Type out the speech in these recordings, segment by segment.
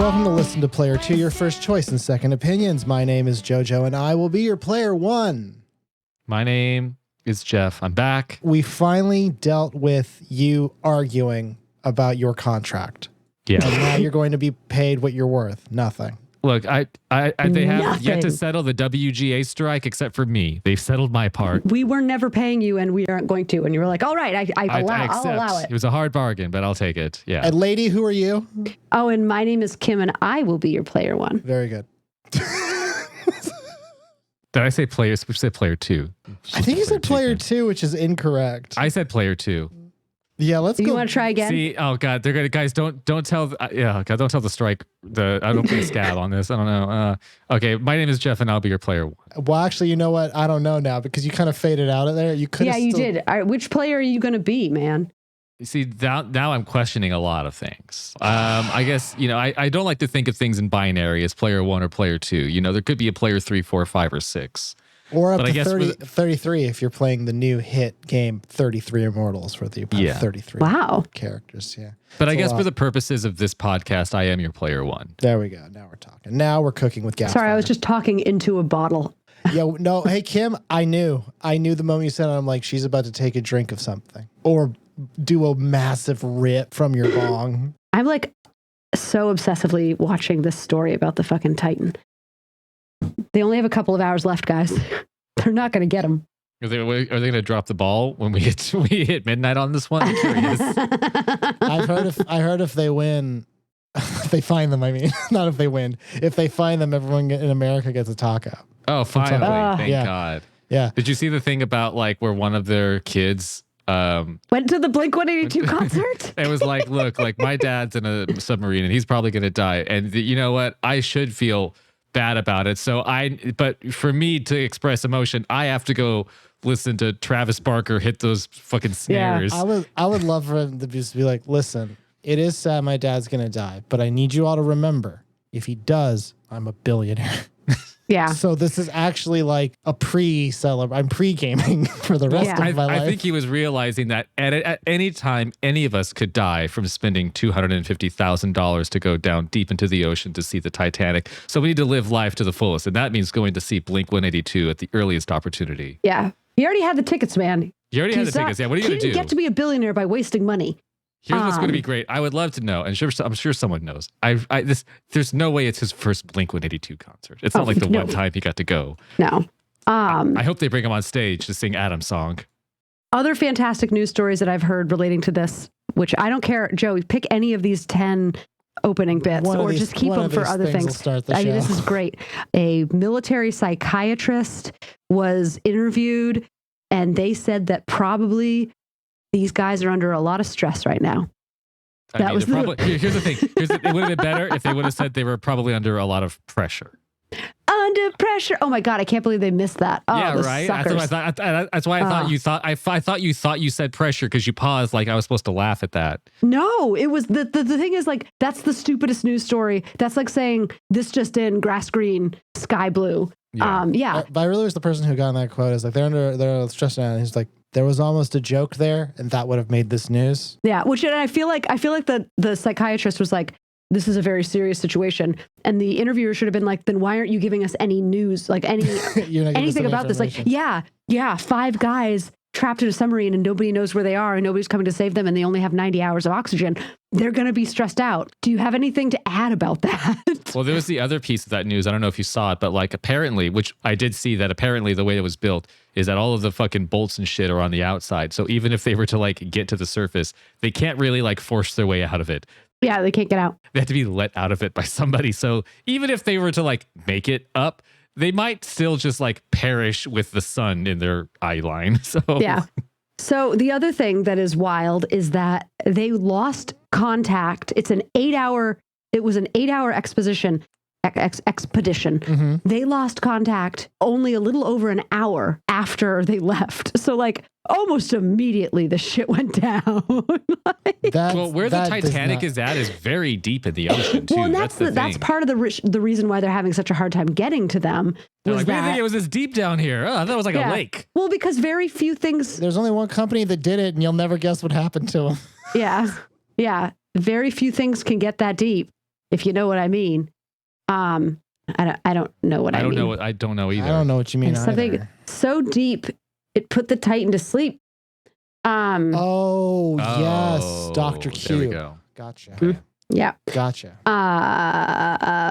Welcome to Listen to Player 2, your first choice in second opinions. My name is JoJo, and I will be your player 1. My name is Jeff. I'm back. We finally dealt with you arguing about your contract. Yeah. And now you're going to be paid what you're worth. Nothing. Look, they have yet to settle the WGA strike except for me. They've settled my part. We were never paying you, and we aren't going to. And you were like, all right, I'll allow it. It was a hard bargain, but I'll take it. Yeah. And lady, who are you? Oh, and my name is Kim, and I will be your player 1. Very good. Did I say players? We said player 2. I think you said player 2, which is incorrect. I said player 2. Yeah, let's go. You want to try again? See, oh god, they're gonna guys. Don't tell. God, don't tell the strike. I don't put a scab on this. I don't know. Okay, my name is Jeff, and I'll be your player 1. Well, actually, you know what? I don't know now because you kind of faded out of there. You could. Yeah, you did. All right, which player are you going to be, man? You see, now I'm questioning a lot of things. I guess, I don't like to think of things in binary as player 1 or player 2. There could be a player 3, 4, 5, or 6. Or up to 33 if you're playing the new hit game 33 Immortals, where you have 33 characters. Yeah. But I guess for the purposes of this podcast, I am your player 1. There we go. Now we're talking. Now we're cooking with gas. Sorry, I was just talking into a bottle. Yeah, no. Hey, Kim, I knew the moment you said it, I'm like, she's about to take a drink of something or do a massive rip from your bong. I'm like so obsessively watching this story about the fucking Titan. They only have a couple of hours left, guys. They're not going to get them. Are they going to drop the ball when we hit midnight on this one? I'm curious. I heard if they win, if they find them. I mean, not if they win. If they find them, everyone in America gets a taco. Oh, finally! Thank God. Yeah. Did you see the thing about where one of their kids went to the Blink-182 concert? It was like, look, my dad's in a submarine and he's probably going to die, and you know what? I should feel bad about it. But for me to express emotion, I have to go listen to Travis Barker hit those fucking snares. Yeah, I would love for him to just be like, listen, it is sad my dad's gonna die, but I need you all to remember, if he does, I'm a billionaire. Yeah. So this is actually like a I'm pre-gaming for the rest of my life. I think he was realizing that at any time, any of us could die from spending $250,000 to go down deep into the ocean to see the Titanic. So we need to live life to the fullest. And that means going to see Blink-182 at the earliest opportunity. Yeah. He already had the tickets, man. You already had the tickets. Yeah. What are you going to do? He didn't get to be a billionaire by wasting money. Here's what's going to be great. I would love to know, and I'm sure someone knows. There's no way it's his first Blink-182 concert. It's not like the one time he got to go. No. I hope they bring him on stage to sing Adam's song. Other fantastic news stories that I've heard relating to this, which I don't care, Joey, pick any of these 10 opening bits or just keep them for other things. This is great. A military psychiatrist was interviewed, and they said that probably these guys are under a lot of stress right now. Here's the thing. It would have been better if they would have said they were probably under a lot of pressure. Under pressure. Oh my God, I can't believe they missed that. Oh, yeah, right. That's why I thought you thought you said pressure because you paused like I was supposed to laugh at that. No, it was the thing is like that's the stupidest news story. That's like saying this just in, grass green, sky blue. Yeah. But I really was the person who got in that quote is like they're stressed out, and he's like, there was almost a joke there, and that would have made this news. Yeah, which I feel like the psychiatrist was like, this is a very serious situation, and the interviewer should have been like, then why aren't you giving us any news, like anything about this? Like, yeah, 5 guys trapped in a submarine and nobody knows where they are and nobody's coming to save them and they only have 90 hours of oxygen. They're going to be stressed out. Do you have anything to add about that? Well, there was the other piece of that news. I don't know if you saw it, but apparently, which I did see, that apparently the way it was built is that all of the fucking bolts and shit are on the outside. So even if they were to get to the surface, they can't really force their way out of it. Yeah, they can't get out. They have to be let out of it by somebody. So even if they were to make it up, they might still just perish with the sun in their eye line. So yeah. So the other thing that is wild is that they lost contact. It was an 8-hour expedition. Mm-hmm. They lost contact only a little over an hour after they left. So almost immediately the shit went down. Where the Titanic is at is very deep in the ocean too. Well, and that's part of the reason why they're having such a hard time getting to them. We didn't think it was this deep down here. Oh, that was a lake. Well, because very few things. There's only one company that did it, and you'll never guess what happened to them. Yeah. Very few things can get that deep. if you know what I mean. I don't know what I mean. I don't know either. I don't know what you mean either. Something so deep, it put the Titan to sleep. Oh, yes. Dr. Q. There we go. Gotcha. Mm-hmm. Yeah. Gotcha.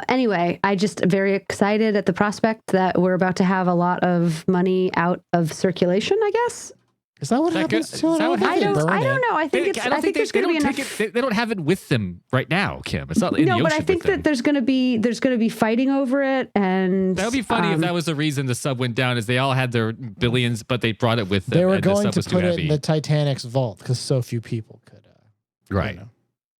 Anyway, I just very excited at the prospect that we're about to have a lot of money out of circulation, I guess. Is that what happens to it? I don't know. I think there's going to be enough. They don't have it with them right now, Kim. It's not in the ocean. No, but I think that there's going to be fighting over it, and that would be funny if that was the reason the sub went down. Is they all had their billions, but they brought it with them. They were going to put it in the Titanic's vault because so few people could. Right. You know.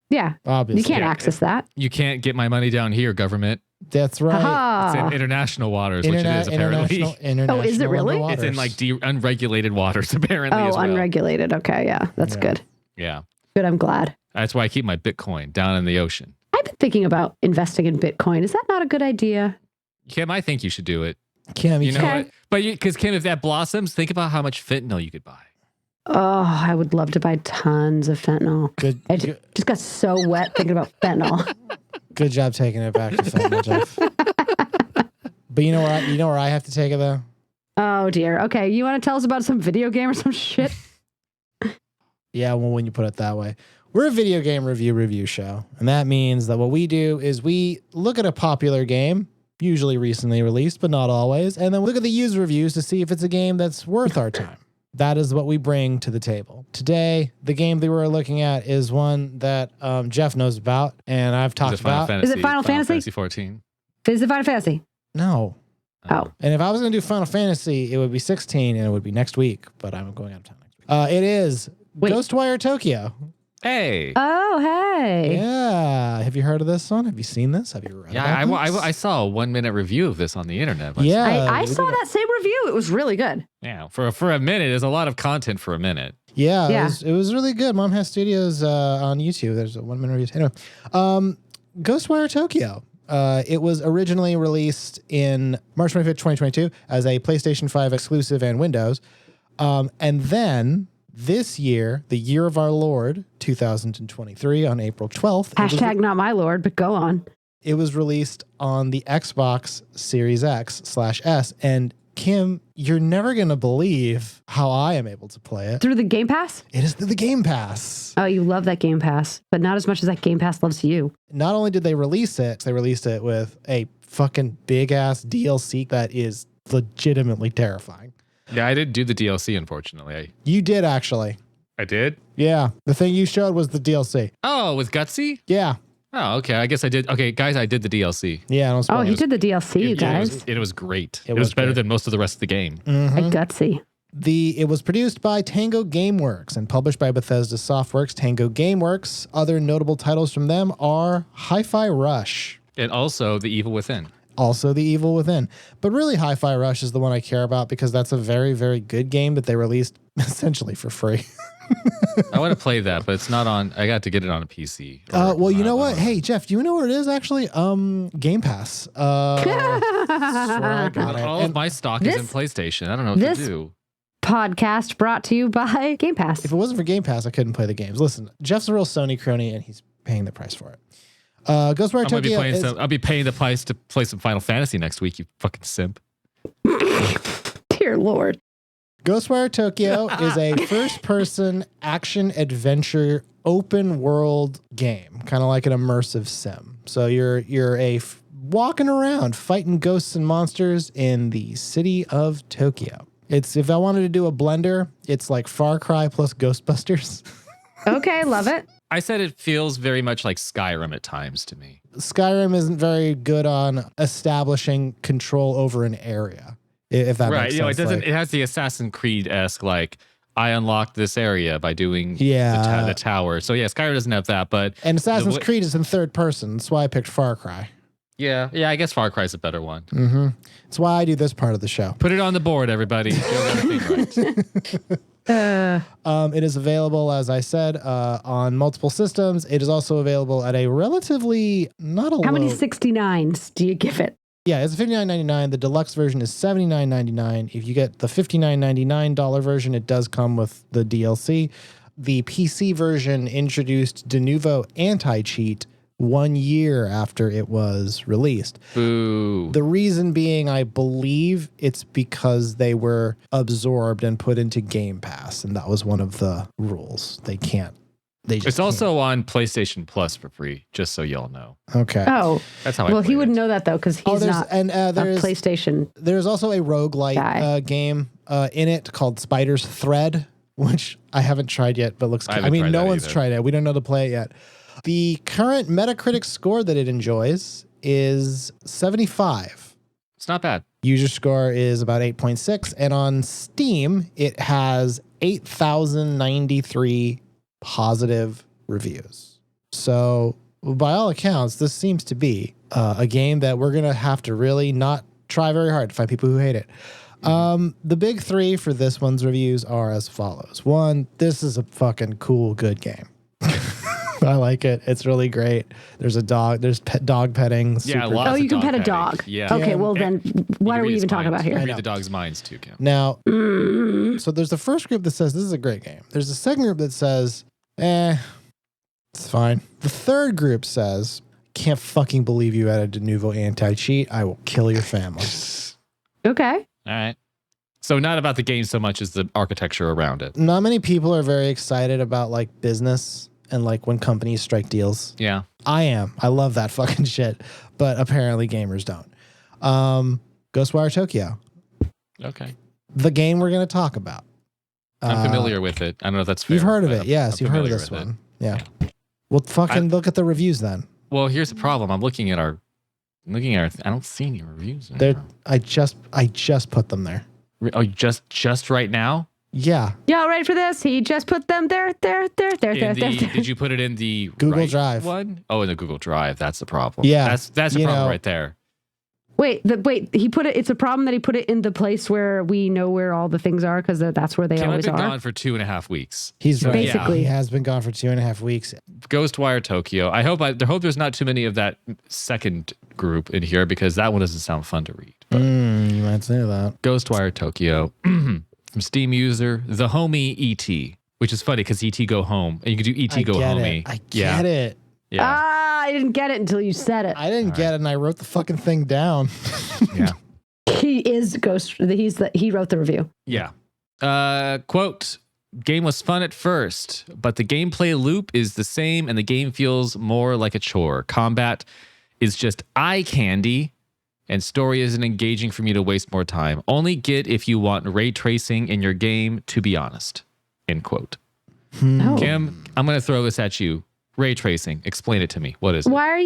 Yeah. Obviously. You can't access that. You can't get my money down here, government. That's right. Aha. It's in international waters, which it is apparently. Oh, is it really? It's in like unregulated waters apparently. Oh, as well. Unregulated. Okay, yeah, that's good. Yeah. Good. I'm glad. That's why I keep my Bitcoin down in the ocean. I've been thinking about investing in Bitcoin. Is that not a good idea? Kim, I think you should do it. Kim, you know what? But because Kim, if that blossoms, think about how much fentanyl you could buy. Oh, I would love to buy tons of fentanyl. Good. I just got so wet thinking about fentanyl. Good job taking it back to fentanyl, Jeff. But you know where I have to take it though? Oh dear. Okay, you want to tell us about some video game or some shit? Yeah, well, when you put it that way. We're a video game review show, and that means that what we do is we look at a popular game, usually recently released, but not always, and then we look at the user reviews to see if it's a game that's worth our time. That is what we bring to the table. Today, the game that we're looking at is one that Jeff knows about, and I've talked about. Is it Final Fantasy? Fantasy 14. Is it Final Fantasy? No. Oh. And if I was going to do Final Fantasy, it would be 16, and it would be next week, but I'm going out of time next week. It is Ghostwire Tokyo. Hey. Oh, hey. Yeah. Have you heard of this one? Have you seen this? Have you read about this? I saw a 1 minute review of this on the internet. Yeah. I saw that same review. It was really good. Yeah. For a minute, there's a lot of content for a minute. Yeah. It was really good. Mom Has Studios on YouTube. There's a 1 minute review. Anyway, Ghostwire Tokyo. It was originally released in March 25th, 2022 as a PlayStation 5 exclusive and Windows. And then this year, the year of our Lord, 2023, on April 12th. Hashtag not my Lord, but go on. It was released on the Xbox Series X/S. And Kim, you're never going to believe how I am able to play it. Through the Game Pass? It is through the Game Pass. Oh, you love that Game Pass, but not as much as that Game Pass loves you. Not only did they release it with a fucking big-ass DLC that is legitimately terrifying. Yeah, I didn't do the DLC, unfortunately. You did, actually. I did? Yeah. The thing you showed was the DLC. Oh, with Gutsy? Yeah. Oh, okay. I guess I did. Okay, guys, I did the DLC. Yeah. Oh, he did the DLC, you guys. It was great. It was better than most of the rest of the game. Mm-hmm. Gutsy. It was produced by Tango Gameworks and published by Bethesda Softworks. Tango Gameworks. Other notable titles from them are Hi-Fi Rush. And also The Evil Within. Also The Evil Within. But really, Hi-Fi Rush is the one I care about because that's a very, very good game that they released essentially for free. I want to play that, but it's not on. I got to get it on a PC. Well, you know what? Hey, Jeff, do you know where it is actually? Game Pass. I got it. All of my stock is in PlayStation. I don't know what to do. Podcast brought to you by Game Pass. If it wasn't for Game Pass, I couldn't play the games. Listen, Jeff's a real Sony crony, and he's paying the price for it. Ghostwire Tokyo. I'll be paying the price to play some Final Fantasy next week. You fucking simp. Dear Lord. Ghostwire Tokyo is a first-person action-adventure open-world game, kind of like an immersive sim. So you're walking around fighting ghosts and monsters in the city of Tokyo. If I wanted to do a blender, it's like Far Cry plus Ghostbusters. Okay, love it. I said it feels very much like Skyrim at times to me. Skyrim isn't very good on establishing control over an area. If that makes sense. Right, it doesn't. It has the Assassin's Creed-esque, like, I unlocked this area by doing the tower. So yeah, Skyrim doesn't have that, and Assassin's Creed is in third person. That's why I picked Far Cry. Yeah, I guess Far Cry is a better one. Mm-hmm. That's why I do this part of the show. Put it on the board, everybody. It is available, as I said, on multiple systems. It is also available at a relatively How many 69s do you give it? Yeah, it's $59.99. The deluxe version is $79.99. If you get the $59.99 version, it does come with the DLC. The PC version introduced de novo anti-cheat 1 year after it was released. Boo. The reason being, I believe it's because they were absorbed and put into Game Pass, and that was one of the rules. They can't. It's also on PlayStation Plus for free, just so y'all know. Okay. Oh, that's how. Well, he wouldn't know that though, because he's not a PlayStation. There's also a roguelite game in it called Spider's Thread, which I haven't tried yet, but looks. I mean, no one's tried it. We don't know to play it yet. The current Metacritic score that it enjoys is 75. It's not bad. User score is about 8.6, and on Steam it has 8,093 positive reviews. So by all accounts, this seems to be a game that we're gonna have to really not try very hard to find people who hate it. The big three for this one's reviews are as follows. 1, this is a fucking cool, good game. I like it. It's really great. There's a dog. There's dog petting. Yeah, you can pet a dog. Yeah. Okay, well then, what are we even talking about here? Read the dog's minds too, Kim. Now, so there's the first group that says this is a great game. There's the second group that says, it's fine. The third group says, can't fucking believe you added a Denuvo anti-cheat. I will kill your family. Okay. All right. So not about the game so much as the architecture around it. Not many people are very excited about like business and like when companies strike deals. Yeah. I am. I love that fucking shit. But apparently gamers don't. Ghostwire Tokyo. Okay. The game we're going to talk about. I'm familiar with it. I don't know if that's fair. You've heard of it. Yes, you've heard of this one. Yeah. Well, fucking look at the reviews then. Well, here's the problem. I'm looking at our I don't see any reviews. I just put them there. Oh, just right now? Yeah. Y'all ready for this? He just put them there. Did you put it in the Google Drive one? Oh, in the Google Drive. That's the problem. Yeah. That's the problem right there. Wait, he put it. It's a problem that he put it in the place where we know where all the things are because that's where they always are. I've been gone for 2.5 weeks. He's basically he has been gone for 2.5 weeks. Ghostwire Tokyo. I hope there's not too many of that second group in here because that one doesn't sound fun to read. You might say that. Ghostwire Tokyo from Steam user the homie ET, which is funny because ET go home and you can do ET go homie. I get it. Yeah. I didn't get it until you said it. I didn't get it, and I wrote the fucking thing down. Yeah. He is Ghost. He wrote the review. Yeah. Quote, game was fun at first, but the gameplay loop is the same and the game feels more like a chore. Combat is just eye candy and story isn't engaging for me to waste more time. Only get if you want ray tracing in your game, to be honest. End quote. Oh. Kim, I'm going to throw this at you. Ray tracing. Explain it to me. What is it? Why are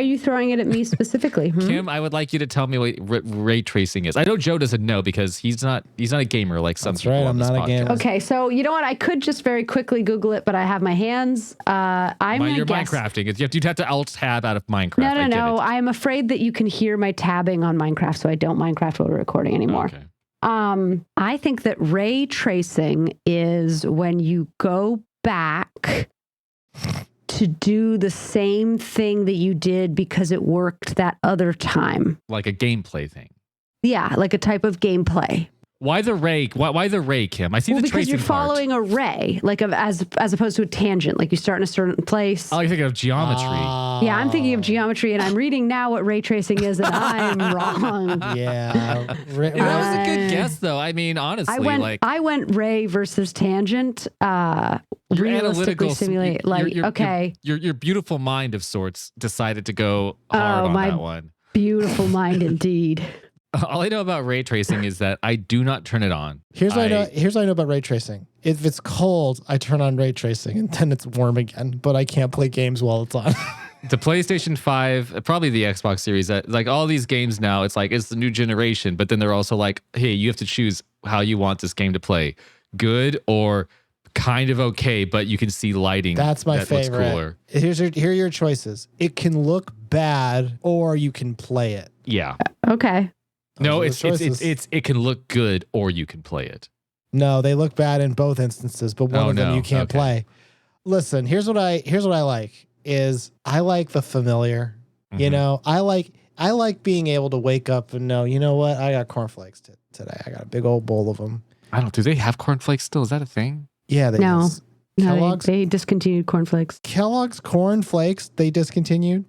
you throwing it at me specifically? Kim, I would like you to tell me what ray tracing is. I know Joe doesn't know because he's not a gamer like some people on this podcast. I'm not a gamer. Okay, so you know what? I could just very quickly Google it, but I have my hands. You're Minecrafting. You'd have to alt tab out of Minecraft. No. I'm afraid that you can hear my tabbing on Minecraft, so I don't Minecraft while we're recording anymore. Okay. I think that ray tracing is when you go back to do the same thing that you did because it worked that other time. Like a gameplay thing. Yeah, like a type of gameplay. Why the ray? Why the ray, Kim? I see the tracing because you're following a ray, like as opposed to a tangent. Like you start in a certain place. Oh, you're thinking of geometry. Yeah, I'm thinking of geometry, and I'm reading now what ray tracing is, and I'm wrong. Yeah, that was a good guess, though. I mean, honestly, I went ray versus tangent. Realistically simulate. Your beautiful mind of sorts decided to go hard on that one. Beautiful mind, indeed. All I know about ray tracing is that I do not turn it on. Here's what I know about ray tracing. If it's cold, I turn on ray tracing and then it's warm again, but I can't play games while it's on. The PlayStation 5, probably the Xbox Series, like all these games now, it's like it's the new generation, but then they're also like, hey, you have to choose how you want this game to play. Good or kind of okay, but you can see lighting. That's my favorite. Looks cooler. Here are your choices. It can look bad or you can play it. Yeah. Okay. No, it can look good or you can play it. No, they look bad in both instances, but one of them you can't play. Listen, here's what I like is I like the familiar. Mm-hmm. You know, I like being able to wake up and know, you know what? I got cornflakes today. I got a big old bowl of them. Do they have cornflakes still? Is that a thing? Yeah, no. No, Kellogg's, they discontinued cornflakes. Kellogg's Corn Flakes, they discontinued.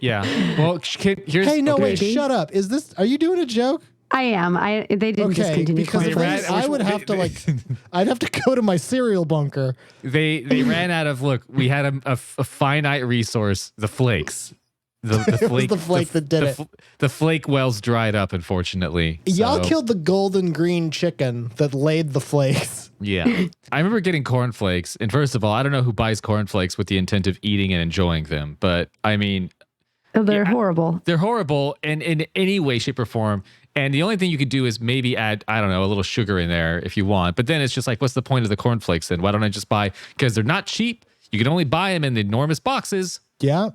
Yeah. Well, here's. Hey, no, okay. wait, shut up. Are you doing a joke? I am. They didn't discontinue because cornflakes. I would have to I'd have to go to my cereal bunker. They ran out of, look, we had a finite resource, the flakes. The It was flake, the flake that did it. The flake wells dried up, unfortunately. Y'all So, killed the golden green chicken that laid the flakes. Yeah. I remember getting cornflakes. And first of all, I don't know who buys cornflakes with the intent of eating and enjoying them. But I mean, They're horrible. they're horrible in any way, shape, or form. And the only thing you could do is maybe add, I don't know, a little sugar in there if you want. But then it's just like, what's the point of the cornflakes then? Why don't I just buy, because they're not cheap. You can only buy them in the enormous boxes. Yeah.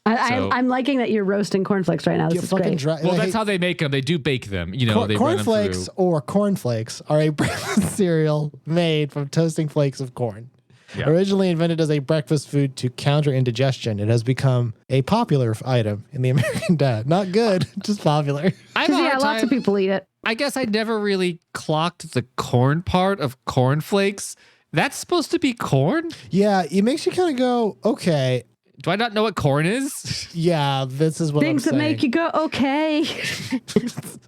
I'm liking that you're roasting cornflakes right now. This is great. Well, that's how they make them. They do bake them. You know, they run them cornflakes through. or cornflakes are a breakfast cereal made from toasting flakes of corn. Yeah. Originally invented as a breakfast food to counter indigestion, it has become a popular item in the American diet. Not good, just popular. Lots of people eat it. I guess I never really clocked the corn part of cornflakes. That's supposed to be corn? Yeah, it makes you kind of go, okay. Do I not know what corn is? Yeah, this is what Things I'm that saying. make you go, okay.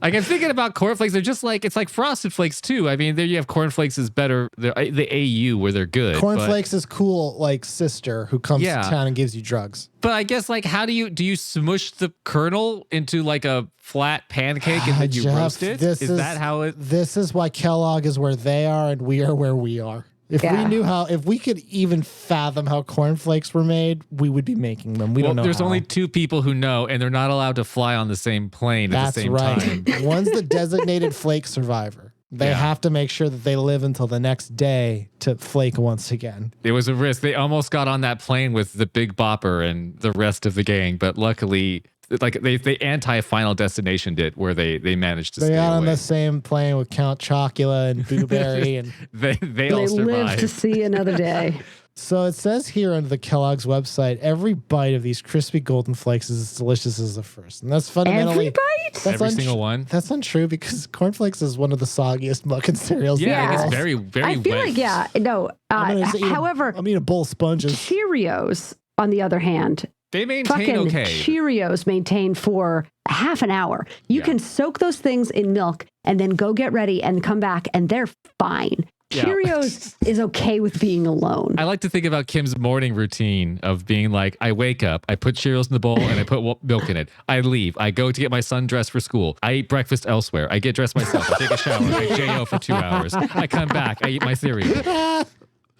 Like, I'm thinking about cornflakes. They're just like, it's like Frosted Flakes too. I mean, there you have cornflakes is better. The AU where they're good. Cornflakes is cool, like sister who comes to Yeah. town and gives you drugs. But I guess, like, how do you smush the kernel into like a flat pancake and then you Jeff, roast it? this Is that how it? This is why Kellogg is where they are and we are where we are. If we could even fathom how cornflakes were made, we would be making them. We don't know. There's how. only two people who know, and they're not allowed to fly on the same plane at the same time. One's the designated flake survivor. They have to make sure that they live until the next day to flake once again. It was a risk. They almost got on that plane with the Big Bopper and the rest of the gang, but luckily, like they anti-Final Destination did, where they managed to. They stay got on away. the same plane with Count Chocula and Blueberry, and they all survived. live to see another day. so it says here on the Kellogg's website, every bite of these crispy golden flakes is as delicious as the first, and that's fundamentally Every bite? Every single one. That's untrue because cornflakes is one of the soggiest mucking cereals. Yeah, in the it's world. very, very I feel wet. like, no. However, I mean a bowl of sponges. Cheerios, on the other hand, They maintain fucking okay. Cheerios maintain for half an hour. You Yeah. can soak those things in milk and then go get ready and come back and they're fine. Yeah. Cheerios is okay with being alone. I like to think about Kim's morning routine of being like, I wake up, I put Cheerios in the bowl, and I put milk in it. I leave. I go to get my son dressed for school. I eat breakfast elsewhere. I get dressed myself. I take a shower. I JO for 2 hours. I come back. I eat my cereal.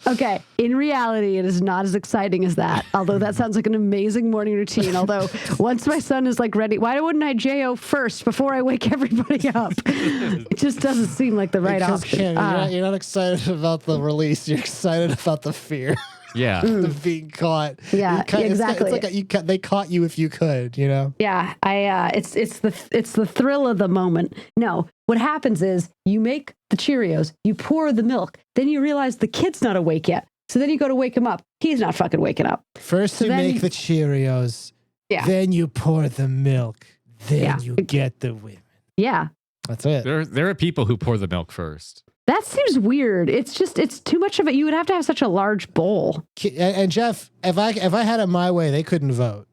Okay, in reality, it is not as exciting as that. Although that sounds like an amazing morning routine. Although once my son is like ready, why wouldn't I JO first before I wake everybody up? It just doesn't seem like the right Because option. Kim, you're not excited about the release. You're excited about the fear Yeah. of being caught. Yeah, exactly. It's like they caught you if you could, you know? Yeah, it's the thrill of the moment. No, what happens is you make the Cheerios, you pour the milk, then you realize the kid's not awake yet. So then you go to wake him up. He's not fucking waking up. First you make the Cheerios, then you pour the milk, then you get the women. Yeah. That's it. There are people who pour the milk first. That seems weird. It's too much of it. You would have to have such a large bowl. And Jeff, if I had it my way, they couldn't vote.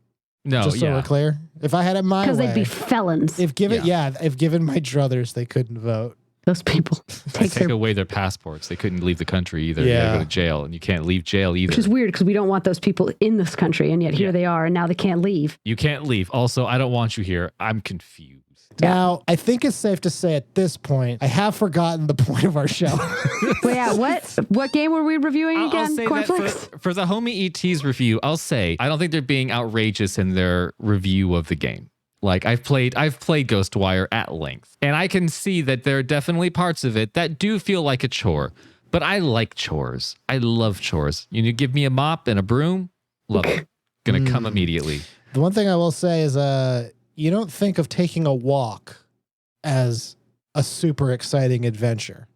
No, Just so we're clear. If I had it my way. Because they'd be felons. If given my druthers, they couldn't vote. Those people take away their passports. They couldn't leave the country either. Yeah. They gotta go to jail, and you can't leave jail either. Which is weird because we don't want those people in this country, and yet here they are, and now they can't leave. You can't leave. Also, I don't want you here. I'm confused. Now, I think it's safe to say at this point, I have forgotten the point of our show. Well, yeah, what game were we reviewing I'll again? say Cornflakes? that for the Homie ET's review, I'll say I don't think they're being outrageous in their review of the game. Like I've played Ghostwire at length, and I can see that there are definitely parts of it that do feel like a chore. But I like chores. I love chores. You give me a mop and a broom, love it. Gonna come immediately. The one thing I will say is, you don't think of taking a walk as a super exciting adventure,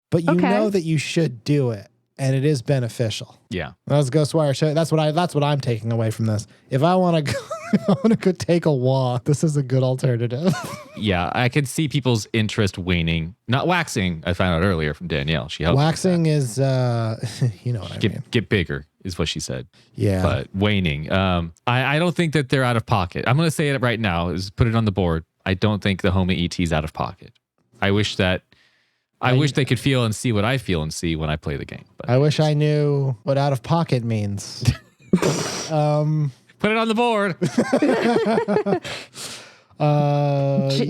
but you know that you should do it, and it is beneficial. Yeah, that's Ghostwire. That's what I'm taking away from this. If I want to go. I want to go take a walk. This is a good alternative. Yeah, I can see people's interest waning. Not waxing, I found out earlier from Danielle. She helped. Waxing is, you know what I mean. Get bigger is what she said. Yeah. But waning. I don't think that they're out of pocket. I'm going to say it right now. Is put it on the board. I don't think the Homa ET is out of pocket. I wish they could feel and see what I feel and see when I play the game. But I wish I knew what out of pocket means. Put it on the board.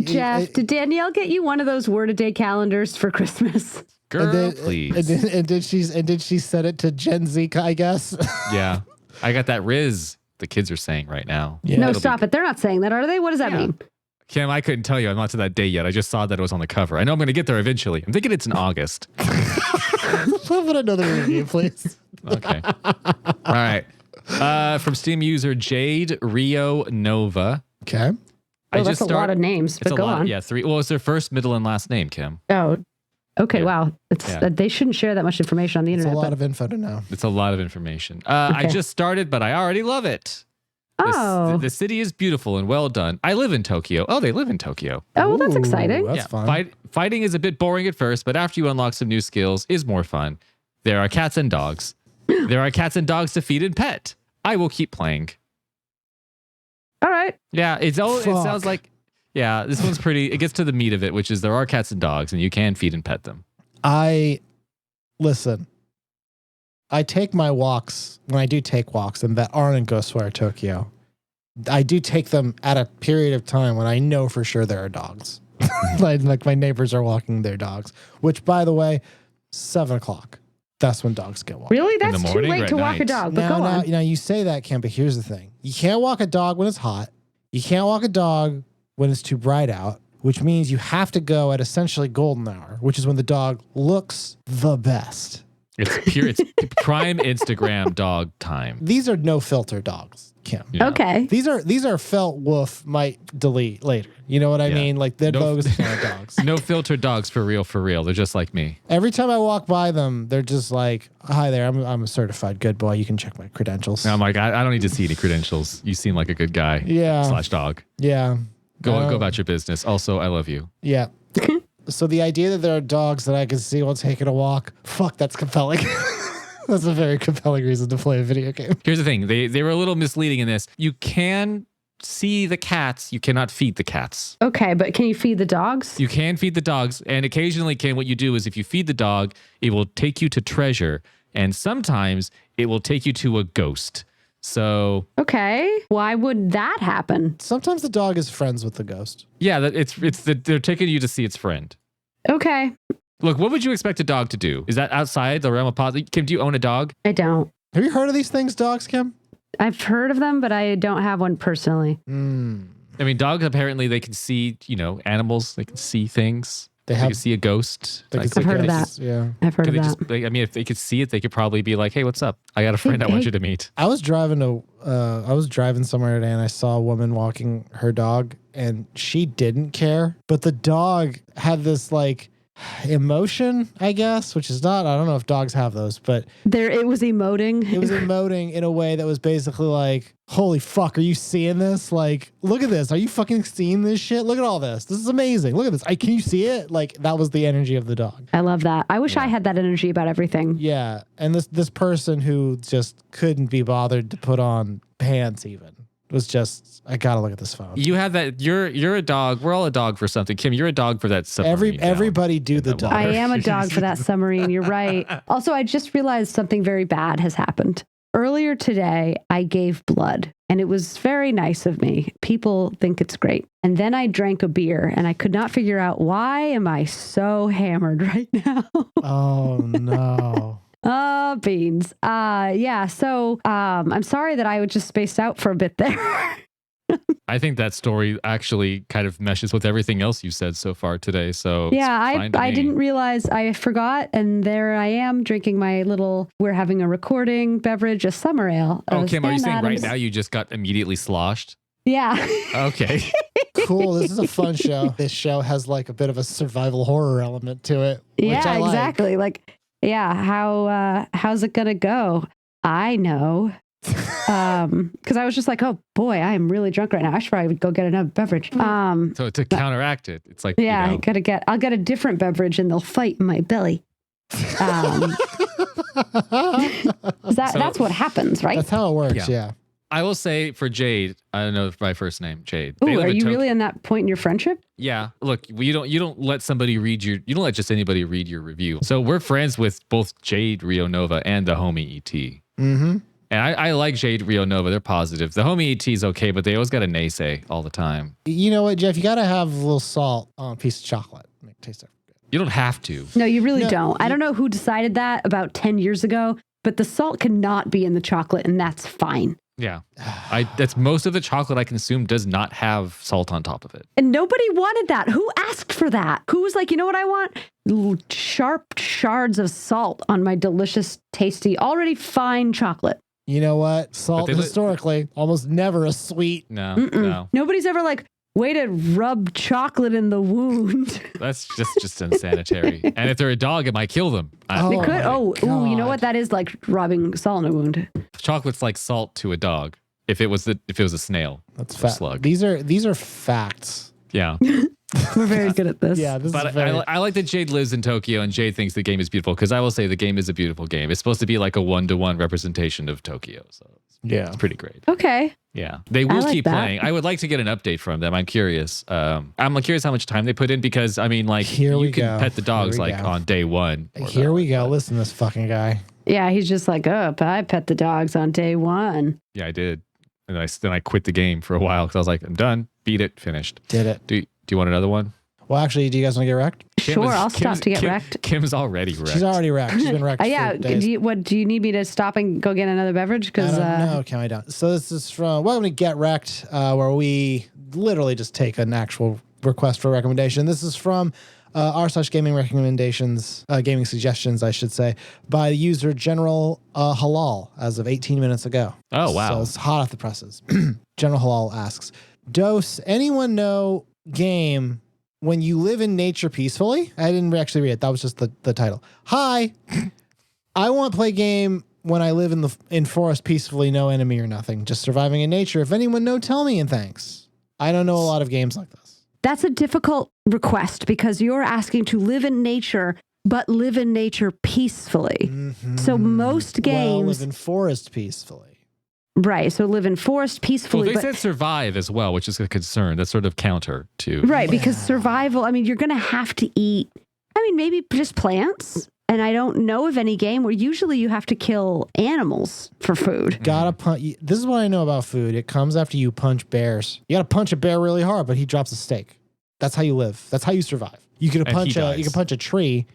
Jeff, did Danielle get you one of those word a day calendars for Christmas? Girl, please. And did she set it to Gen Z, I guess? Yeah. I got that Riz the kids are saying right now. Yeah. No, stop it. They're not saying that, are they? What does that mean? Kim, I couldn't tell you. I'm not to that day yet. I just saw that it was on the cover. I know I'm going to get there eventually. I'm thinking it's in August. Put another review, please. Okay. All right. From Steam user Jade Rio Nova. Okay. That's a lot of names, but go on. Yeah, 3. Well, it's their first, middle, and last name, Kim. Oh, okay. Yeah. Wow. They shouldn't share that much information on the internet. It's a lot of info to know. It's a lot of information. I just started, but I already love it. The city is beautiful and well done. I live in Tokyo. Oh, they live in Tokyo. Oh, well, that's exciting. That's fun. Fighting is a bit boring at first, but after you unlock some new skills, is more fun. There are cats and dogs. There are cats and dogs to feed and pet. I will keep playing. All right. Yeah, it sounds like, this one's pretty, it gets to the meat of it, which is there are cats and dogs and you can feed and pet them. Listen, I take my walks, when I do take walks and that aren't in Ghostwire Tokyo, I do take them at a period of time when I know for sure there are dogs. like my neighbors are walking their dogs, which by the way, 7:00. That's when dogs get walked. Really? That's too late to walk a dog. But go on. Now you say that, Kim, but here's the thing. You can't walk a dog when it's hot. You can't walk a dog when it's too bright out, which means you have to go at essentially golden hour, which is when the dog looks the best. It's prime Instagram dog time. These are no filter dogs, Kim. Yeah. Okay. These are felt wolf might delete later. You know what I mean? Like they're bogus kind of dogs. No filter dogs for real. They're just like me. Every time I walk by them, they're just like, "Hi there, I'm a certified good boy. You can check my credentials." And I'm like, I don't need to see any credentials. You seem like a good guy. Yeah. /dog. Yeah. Go about your business. Also, I love you. Yeah. So the idea that there are dogs that I can see while taking a walk, that's compelling. That's a very compelling reason to play a video game. Here's the thing. They were a little misleading in this. You can see the cats. You cannot feed the cats. Okay, but can you feed the dogs? You can feed the dogs. And occasionally, what you do is if you feed the dog, it will take you to treasure. And sometimes it will take you to a ghost. So okay, why would that happen? Sometimes the dog is friends with the ghost. Yeah, they're taking you to see its friend. Okay. Look, what would you expect a dog to do? Is that outside the realm of possibility? Kim, do you own a dog? I don't. Have you heard of these things, dogs, Kim? I've heard of them, but I don't have one personally. I mean, dogs apparently they can see, animals. They can see things. They can see a ghost. I've heard of that. Yeah, I've heard of that. If they could see it, they could probably be like, "Hey, what's up? I got a friend I want you to meet." I was driving somewhere today, and I saw a woman walking her dog, and she didn't care, but the dog had this like emotion, I guess, which is not. I don't know if dogs have those, but it was emoting. It was emoting in a way that was basically like, "Holy fuck, are you seeing this? Like, look at this. Are you fucking seeing this shit? Look at all this. This is amazing. Look at this. Can you see it?" Like that was the energy of the dog. I love that. I wish I had that energy about everything. Yeah, and this person who just couldn't be bothered to put on pants even was just, I gotta look at this phone. You have that. You're a dog. We're all a dog for something. Kim, you're a dog for that submarine. Everybody do the dog. I am a dog for that submarine. You're right. Also, I just realized something very bad has happened. Earlier today, I gave blood, and it was very nice of me. People think it's great. And then I drank a beer, and I could not figure out why am I so hammered right now. Oh no. Beans. So I'm sorry that I was just spaced out for a bit there. I think that story actually kind of meshes with everything else you said so far today. So yeah, I didn't realize, I forgot, and there I am drinking my we're having a recording beverage, a summer ale. Oh, Kim, are you saying right now you just got immediately sloshed? Yeah. Okay. Cool. This is a fun show. This show has like a bit of a survival horror element to it. Yeah, exactly. Like, yeah, how's it gonna go? I know. Because I was just like, oh boy, I am really drunk right now. I should probably go get another beverage. So to counteract it, it's like, yeah, I'll get a different beverage and they'll fight in my belly. That's what happens, right? That's how it works. Yeah. I will say for Jade, I don't know my first name, Jade. Ooh, are you really in that point in your friendship? Yeah. Look, you don't let somebody you don't let just anybody read your review. So we're friends with both Jade Rio Nova and the homie ET. Mm-hmm. And I like Jade Rio Nova. They're positive. The homie ET is okay, but they always got to naysay all the time. You know what, Jeff? You got to have a little salt on a piece of chocolate. Make it taste good. You don't have to. No, you really don't. I don't know who decided that about 10 years ago, but the salt cannot be in the chocolate, and that's fine. Yeah. That's most of the chocolate I consume does not have salt on top of it. And nobody wanted that. Who asked for that? Who was like, you know what I want? Little sharp shards of salt on my delicious, tasty, already fine chocolate. You know what? Salt historically almost never a sweet. No. Nobody's ever like, way to rub chocolate in the wound. That's just unsanitary. And if they're a dog, it might kill them. It could. Ooh, you know what? That is like rubbing salt in a wound. Chocolate's like salt to a dog. If it was a snail. That's fact. Slug. These are facts. Yeah. We're very good at this. Yeah, I like that Jade lives in Tokyo and Jade thinks the game is beautiful because I will say the game is a beautiful game. It's supposed to be like a 1-to-1 representation of Tokyo. So it's pretty great. Okay. Yeah. They will keep playing. I would like to get an update from them. I'm curious. I'm curious how much time they put in because I mean like you can pet the dogs like on day one. Here we go. Listen to this fucking guy. Yeah, he's just like, I pet the dogs on day one. Yeah, I did. And then I quit the game for a while because I was like, I'm done. Beat it. Finished. Did it. Do you want another one? Well, actually, do you guys want to get wrecked? Sure, I'll stop to get wrecked. Kim's already wrecked. She's already wrecked. She's been wrecked. Yeah. Do you need me to stop and go get another beverage? Because no, Kim, I don't. So this is from Welcome to Get Wrecked, where we literally just take an actual request for a recommendation. This is from r/gaming recommendations, gaming suggestions, I should say, by the user General Halal as of 18 minutes ago. Oh, wow. So it's hot off the presses. General Halal asks, Dose, anyone know game when you live in nature peacefully? I didn't actually read it. That was just the title. Hi. I want to play game when I live in forest peacefully, no enemy or nothing, just surviving in nature. If anyone know, tell me and thanks. I don't know a lot of games like this. That's a difficult request because you're asking to live in nature, but live in nature peacefully. Mm-hmm. So most games live in forest peacefully. Right. So live in forest peacefully. Well, they said survive as well, which is a concern. That's sort of counter to. Right. Because survival, I mean, you're going to have to eat, maybe just plants. And I don't know of any game where usually you have to kill animals for food. Gotta punch. This is what I know about food. It comes after you punch bears. You gotta punch a bear really hard, but he drops a steak. That's how you live. That's how you survive. You can punch a tree,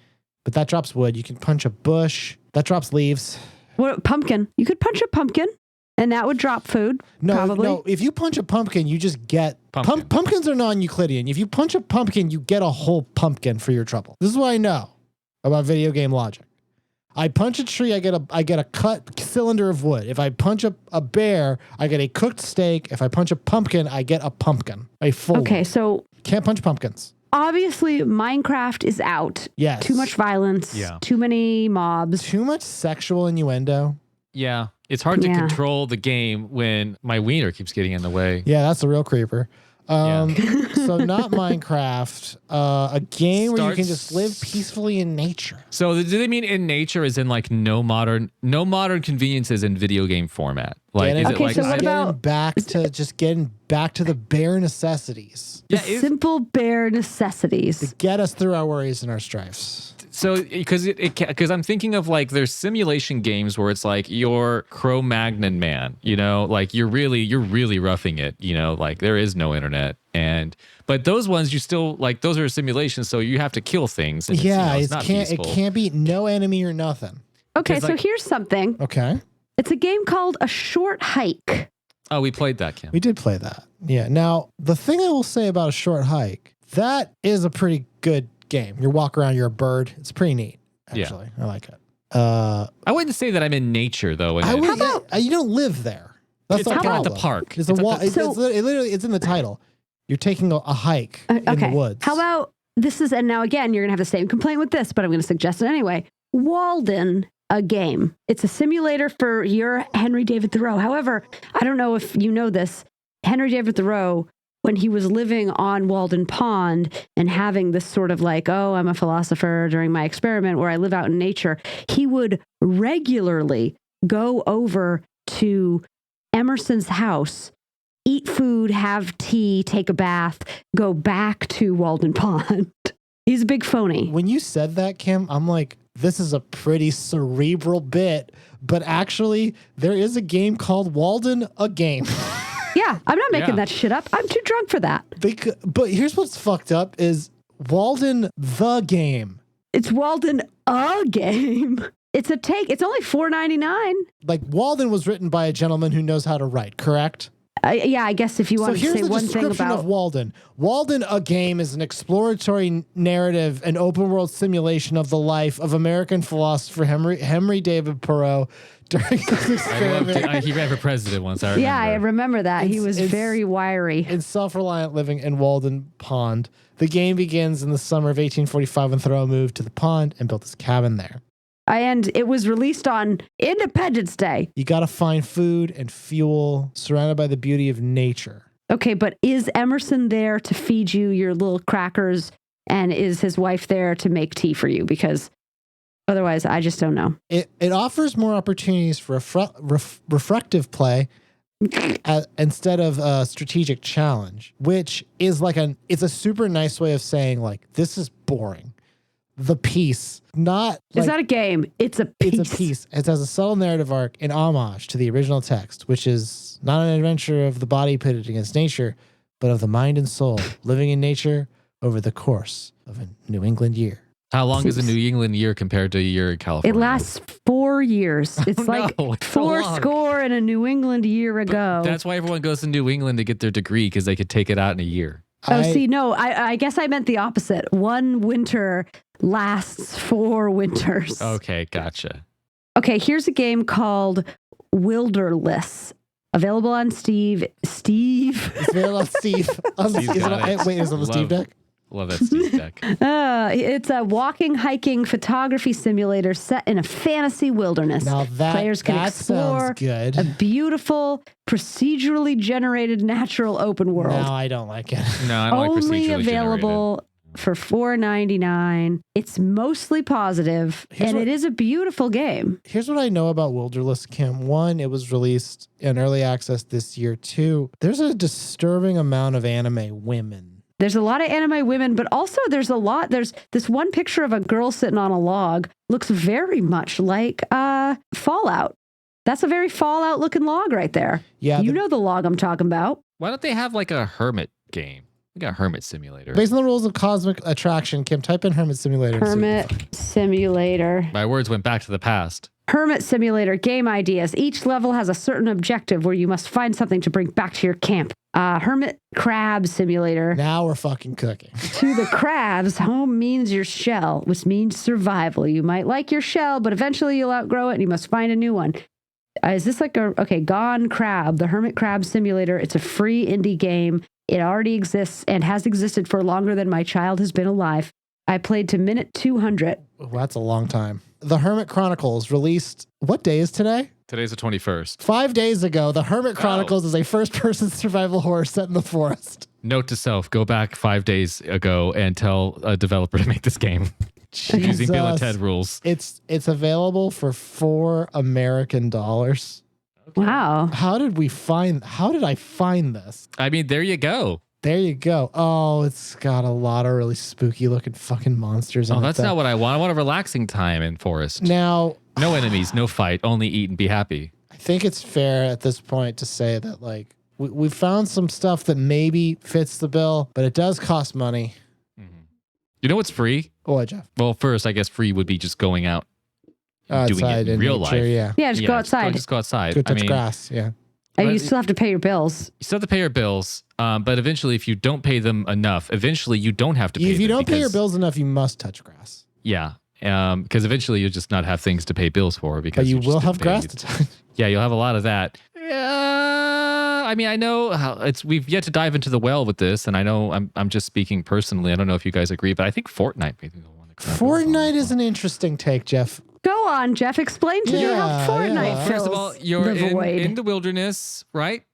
but that drops wood. You can punch a bush. That drops leaves. What pumpkin? You could punch a pumpkin. And that would drop food, probably. No, if you punch a pumpkin, you just get... Pumpkins are non-Euclidean. If you punch a pumpkin, you get a whole pumpkin for your trouble. This is what I know about video game logic. I punch a tree, I get a cut cylinder of wood. If I punch a bear, I get a cooked steak. If I punch a pumpkin, I get a pumpkin. A full one. So... Can't punch pumpkins. Obviously, Minecraft is out. Yes. Too much violence. Yeah. Too many mobs. Too much sexual innuendo. Yeah. It's hard to control the game when my wiener keeps getting in the way. Yeah, that's the real creeper. So not Minecraft, a game where you can just live peacefully in nature. So do they mean in nature as in like no modern conveniences in video game format? Like getting back to the bare necessities. The simple bare necessities. To get us through our worries and our strifes. So, because I'm thinking of like there's simulation games where it's like you're Cro-Magnon man, like you're really roughing it, like there is no internet, but those ones you still like those are simulations, so you have to kill things. And it can't be no enemy or nothing. Okay, so here's something. Okay, it's a game called A Short Hike. Oh, we played that, Kim. We did play that. Yeah. Now the thing I will say about A Short Hike, that is a pretty good game. You walk around, you're a bird. It's pretty neat, actually. Yeah. I like it. I wouldn't say that I'm in nature though. You don't live there. That's not at the park. It's in the title. You're taking a hike in the woods. How about this and now again, you're gonna have the same complaint with this, but I'm gonna suggest it anyway. Walden, a game. It's a simulator for your Henry David Thoreau. However, I don't know if you know this, Henry David Thoreau, when he was living on Walden Pond and having this sort of like, oh, I'm a philosopher during my experiment where I live out in nature, he would regularly go over to Emerson's house, eat food, have tea, take a bath, go back to Walden Pond. He's a big phony. When you said that, Kim, I'm like, this is a pretty cerebral bit, but actually there is a game called Walden, a game. Yeah, I'm not making that shit up. I'm too drunk for that. But here's what's fucked up is Walden, the game. It's Walden, a game. It's only $4.99. Like Walden was written by a gentleman who knows how to write, correct? Yeah, I guess if you want to say one thing about of Walden. Walden, a game, is an exploratory narrative and open world simulation of the life of American philosopher Henry David Thoreau during his experiment. He ran for president once. I remember. Yeah, I remember that. He was very wiry. In self-reliant living in Walden Pond. The game begins in the summer of 1845 when Thoreau moved to the pond and built his cabin there. And it was released on Independence Day. You got to find food and fuel surrounded by the beauty of nature. Okay, but is Emerson there to feed you your little crackers? And is his wife there to make tea for you? Because otherwise, I just don't know. It offers more opportunities for reflective play instead of a strategic challenge, which is it's a super nice way of saying like, this is boring. The piece, it's not a game. It's a piece. It's a piece. It has a subtle narrative arc in homage to the original text, which is not an adventure of the body pitted against nature, but of the mind and soul living in nature over the course of a New England year. How long is a New England year compared to a year in California? It lasts 4 years. It's four score and a New England year ago. But that's why everyone goes to New England to get their degree, because they could take it out in a year. I guess I meant the opposite. One winter lasts 4 winters. Okay, gotcha. Okay, here's a game called Wilderless. Available on Steve. It's available on Steve. Wait, is it on the Steve deck? Love that Steve deck. It's a walking, hiking, photography simulator set in a fantasy wilderness. Now Players can explore good. A beautiful, procedurally generated natural open world. No, I don't like it. No, I don't like procedurally Only available for $4.99. It's mostly positive, it is a beautiful game. Here's what I know about Wilderless, Kim. 1, it was released in early access this year. 2, there's a disturbing amount of anime women. There's a lot of anime women, but also there's this one picture of a girl sitting on a log. Looks very much like Fallout. That's a very Fallout looking log right there. Yeah. You know the log I'm talking about. Why don't they have like a hermit game? Like a hermit simulator. Based on the rules of cosmic attraction, Kim, type in hermit simulator. Hermit simulator. My words went back to the past. Hermit simulator game ideas. Each level has a certain objective where you must find something to bring back to your camp. Hermit crab simulator. Now we're fucking cooking. To the crabs, home means your shell, which means survival. You might like your shell, but eventually you'll outgrow it and you must find a new one. Is this like Gone Crab, the Hermit Crab Simulator. It's a free indie game. It already exists and has existed for longer than my child has been alive. I played to minute 200. Oh, that's a long time. The Hermit Chronicles released, what day is today? Today's the 21st. 5 days ago, The Hermit Chronicles is a first-person survival horror set in the forest. Note to self, go back 5 days ago and tell a developer to make this game. Using Bill and Ted rules. It's available for $4 American. Okay. Wow. How did I find this? I mean, there you go. There you go. Oh, it's got a lot of really spooky looking fucking monsters on it. Oh, that's not what I want. I want a relaxing time in forest. Now, no enemies, no fight, only eat and be happy. I think it's fair at this point to say that like we found some stuff that maybe fits the bill, but it does cost money. Mm-hmm. You know what's free? What, Jeff? Well, first, I guess free would be just going out and doing it in real life. Yeah, just go outside. Just go outside. Go touch grass, yeah. And you still have to pay your bills. You still have to pay your bills, but eventually, if you don't pay them enough, eventually you don't have to pay them. If you don't pay your bills enough, you must touch grass. Yeah, because eventually you'll just not have things to pay bills for. Because but you will have grass to touch. Yeah, you'll have a lot of that. I mean, I know how we've yet to dive into the well with this, and I know I'm just speaking personally. I don't know if you guys agree, but I think Fortnite may be the one. Fortnite is an interesting take, Jeff. Go on, Jeff. Explain to me how Fortnite fills First of all, you're the void. in the wilderness, right?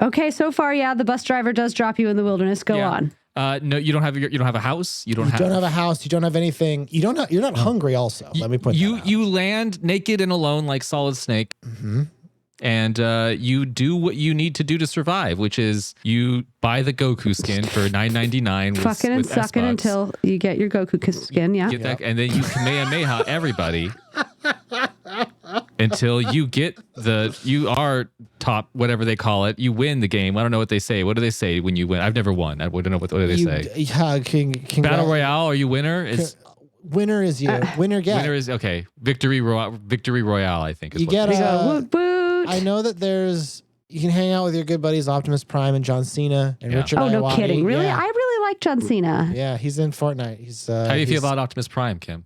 Okay, so far, yeah, the bus driver does drop you in the wilderness. Go on. No, you don't have a house. You don't have a house. You don't have anything. You're not hungry. Also, let me put you land naked and alone like Solid Snake, and you do what you need to do to survive, which is you buy the Goku skin for $9.99. Fucking and sucking until you get your Goku skin. Yeah, get that, and then you Kamehameha everybody. Until you get you are top, whatever they call it. You win the game. I don't know what they say. What do they say when you win? I've never won. I don't know what do they say. Yeah, Battle Royale. Are you winner? Winner is you. Winner get. Winner is okay. Victory Royale. I think is you what get. Woot woot. I know that you can hang out with your good buddies Optimus Prime and John Cena and Richard. Oh, no Iwata. kidding! Really, yeah. I really like John Cena. Yeah, he's in Fortnite. He's. How do you feel about Optimus Prime, Kim?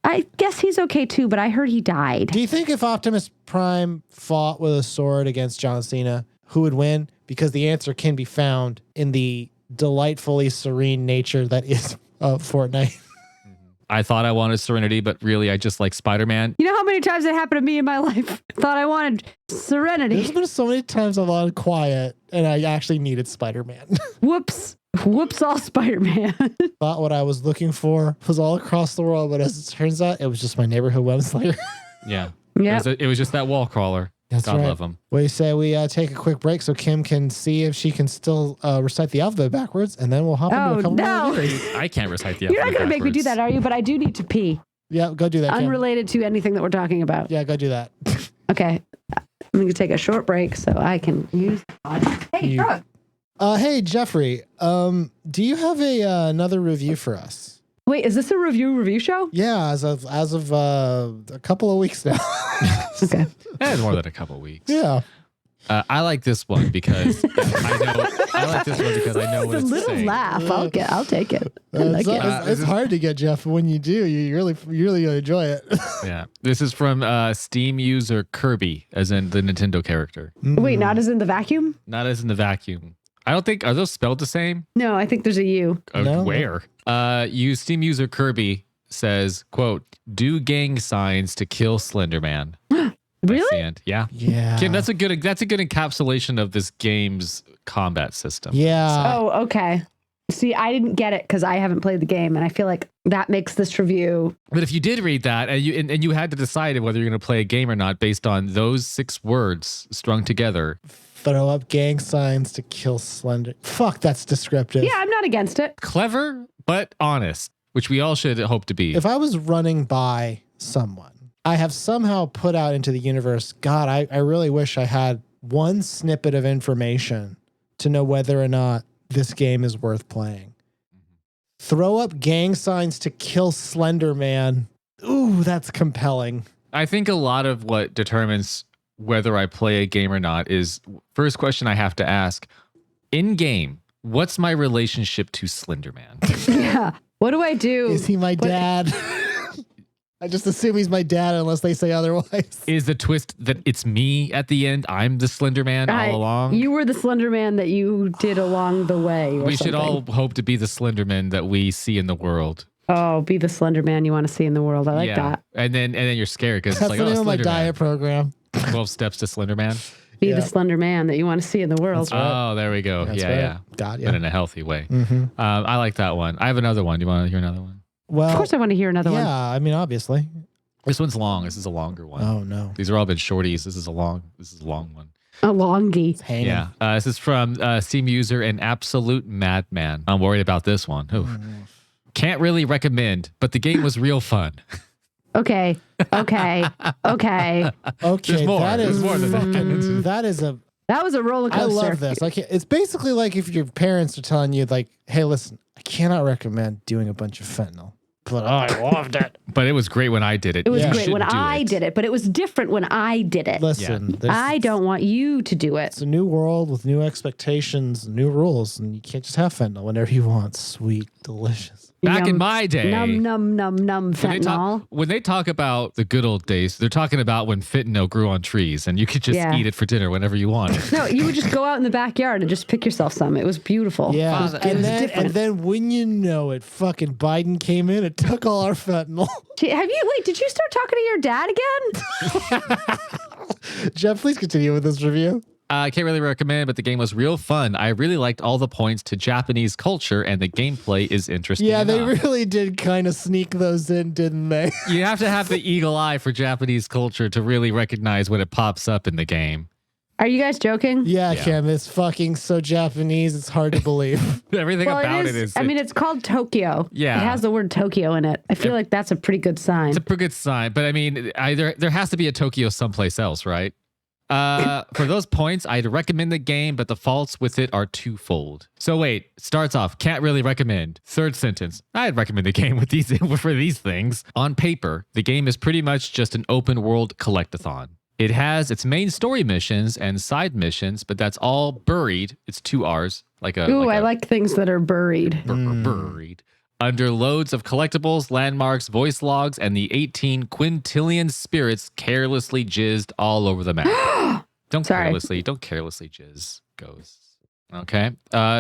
I guess he's okay too, but I heard he died. Do you think if Optimus Prime fought with a sword against John Cena, who would win? Because the answer can be found in the delightfully serene nature that is Fortnite. I thought I wanted serenity, but really I just like Spider-Man. You know how many times it happened to me in my life? Thought I wanted serenity. There's been so many times I've wanted quiet, and I actually needed Spider-Man. Whoops. Whoops all Spider-Man. Thought what I was looking for was all across the world, but as it turns out, it was just my neighborhood web slayer. Yeah. Yeah. It was just that wall crawler. That's God right. love him. We say we take a quick break so Kim can see if she can still recite the alphabet backwards, and then we'll hop into a couple more videos. I can't recite the alphabet. You're not going to make me do that, are you? But I do need to pee. Yeah, go do that, Kim. Unrelated to anything that we're talking about. Yeah, go do that. Okay. I'm going to take a short break so I can use the pod. Hey, Doug. Hey, Jeffrey, do you have another review for us? Wait, is this a review show? Yeah, as of a couple of weeks now. Okay. It's more than a couple weeks. Yeah. I like this one because I like this one because I know what It's it's a little saying. laugh. I'll take it. I like it. It's hard to get, Jeff. When you do, you really enjoy it. Yeah. This is from Steam user Kirby, as in the Nintendo character. Wait, not as in the vacuum? Not as in the vacuum. I don't think, are those spelled the same? No, I think there's a U. No. Where? Steam user Kirby says, quote, do gang signs to kill Slender Man. Really? Yeah. Yeah. Kim, that's a good encapsulation of this game's combat system. Yeah. Oh, okay. See, I didn't get it because I haven't played the game, and I feel like that makes this review. But if you did read that and you had to decide whether you're going to play a game or not based on those 6 words strung together. Throw up gang signs to kill Slender. Fuck, that's descriptive. Yeah, I'm not against it. Clever, but honest, which we all should hope to be. If I was running by someone, I have somehow put out into the universe, God, I really wish I had one snippet of information to know whether or not this game is worth playing. Throw up gang signs to kill Slender Man. Ooh, that's compelling. I think a lot of what determines whether I play a game or not is, first question I have to ask, in game, what's my relationship to Slender Man? Yeah. What do I do? Is he my dad? I just assume he's my dad unless they say otherwise. Is the twist that it's me at the end? I'm the Slender Man all along? You were the Slender Man that you did along the way. We should all hope to be the Slender Man that we see in the world. Oh, be the Slender Man you want to see in the world. I like that. And then you're scared because it's That's like, the name oh, of my Slender diet Man. program. 12 steps to Slender Man. Be the Slender Man that you want to see in the world. Oh, there we go. That's yeah, right. yeah. God, yeah. But in a healthy way. Mm-hmm. I like that one. I have another one. Do you want to hear another one? Well, Of course I want to hear another one. yeah, I mean, obviously. This one's long. This is a longer one. Oh, no. These are all been shorties. This is a long one. A longie. Hanging. Yeah. This is from Steam user An Absolute Madman. I'm worried about this one. Oof. Can't really recommend, but the game was real fun. Okay. Okay. There's more. That is There's more than that. that is a. That was a roller coaster. I love this. Like, it's basically like if your parents are telling you, like, "Hey, listen, I cannot recommend doing a bunch of fentanyl, but I loved it." But it was great when I did it. It was You great should when do I did it, but it was different when I did it. Listen, I don't want you to do it. It's a new world with new expectations, new rules, and you can't just have fentanyl whenever you want. Sweet, delicious. Back in my day, fentanyl. when they talk about the good old days, they're talking about when fentanyl grew on trees and you could just eat it for dinner whenever you wanted. No, you would just go out in the backyard and just pick yourself some. It was beautiful. Yeah, and then when you know it, fucking Biden came in and took all our fentanyl. Did you start talking to your dad again? Jeff, please continue with this review. I can't really recommend, but the game was real fun. I really liked all the points to Japanese culture, and the gameplay is interesting. Yeah, enough. they really did kind of sneak those in, didn't they? You have to have the eagle eye for Japanese culture to really recognize when it pops up in the game. Are you guys joking? Yeah, Kim, it's fucking so Japanese, it's hard to believe. Everything about it is. I mean, it's called Tokyo. Yeah. It has the word Tokyo in it. I feel like that's a pretty good sign. It's a pretty good sign, but I mean, there has to be a Tokyo someplace else, right? For those points, I'd recommend the game, but the faults with it are twofold. So wait, starts off, can't really recommend. Third sentence, I'd recommend the game with these for these things. On paper, the game is pretty much just an open world collectathon. It has its main story missions and side missions, but that's all buried. It's 2 R's. I like things that are buried. Buried. Under loads of collectibles, landmarks, voice logs, and the 18 quintillion spirits carelessly jizzed all over the map. Don't carelessly jizz, ghosts. Okay.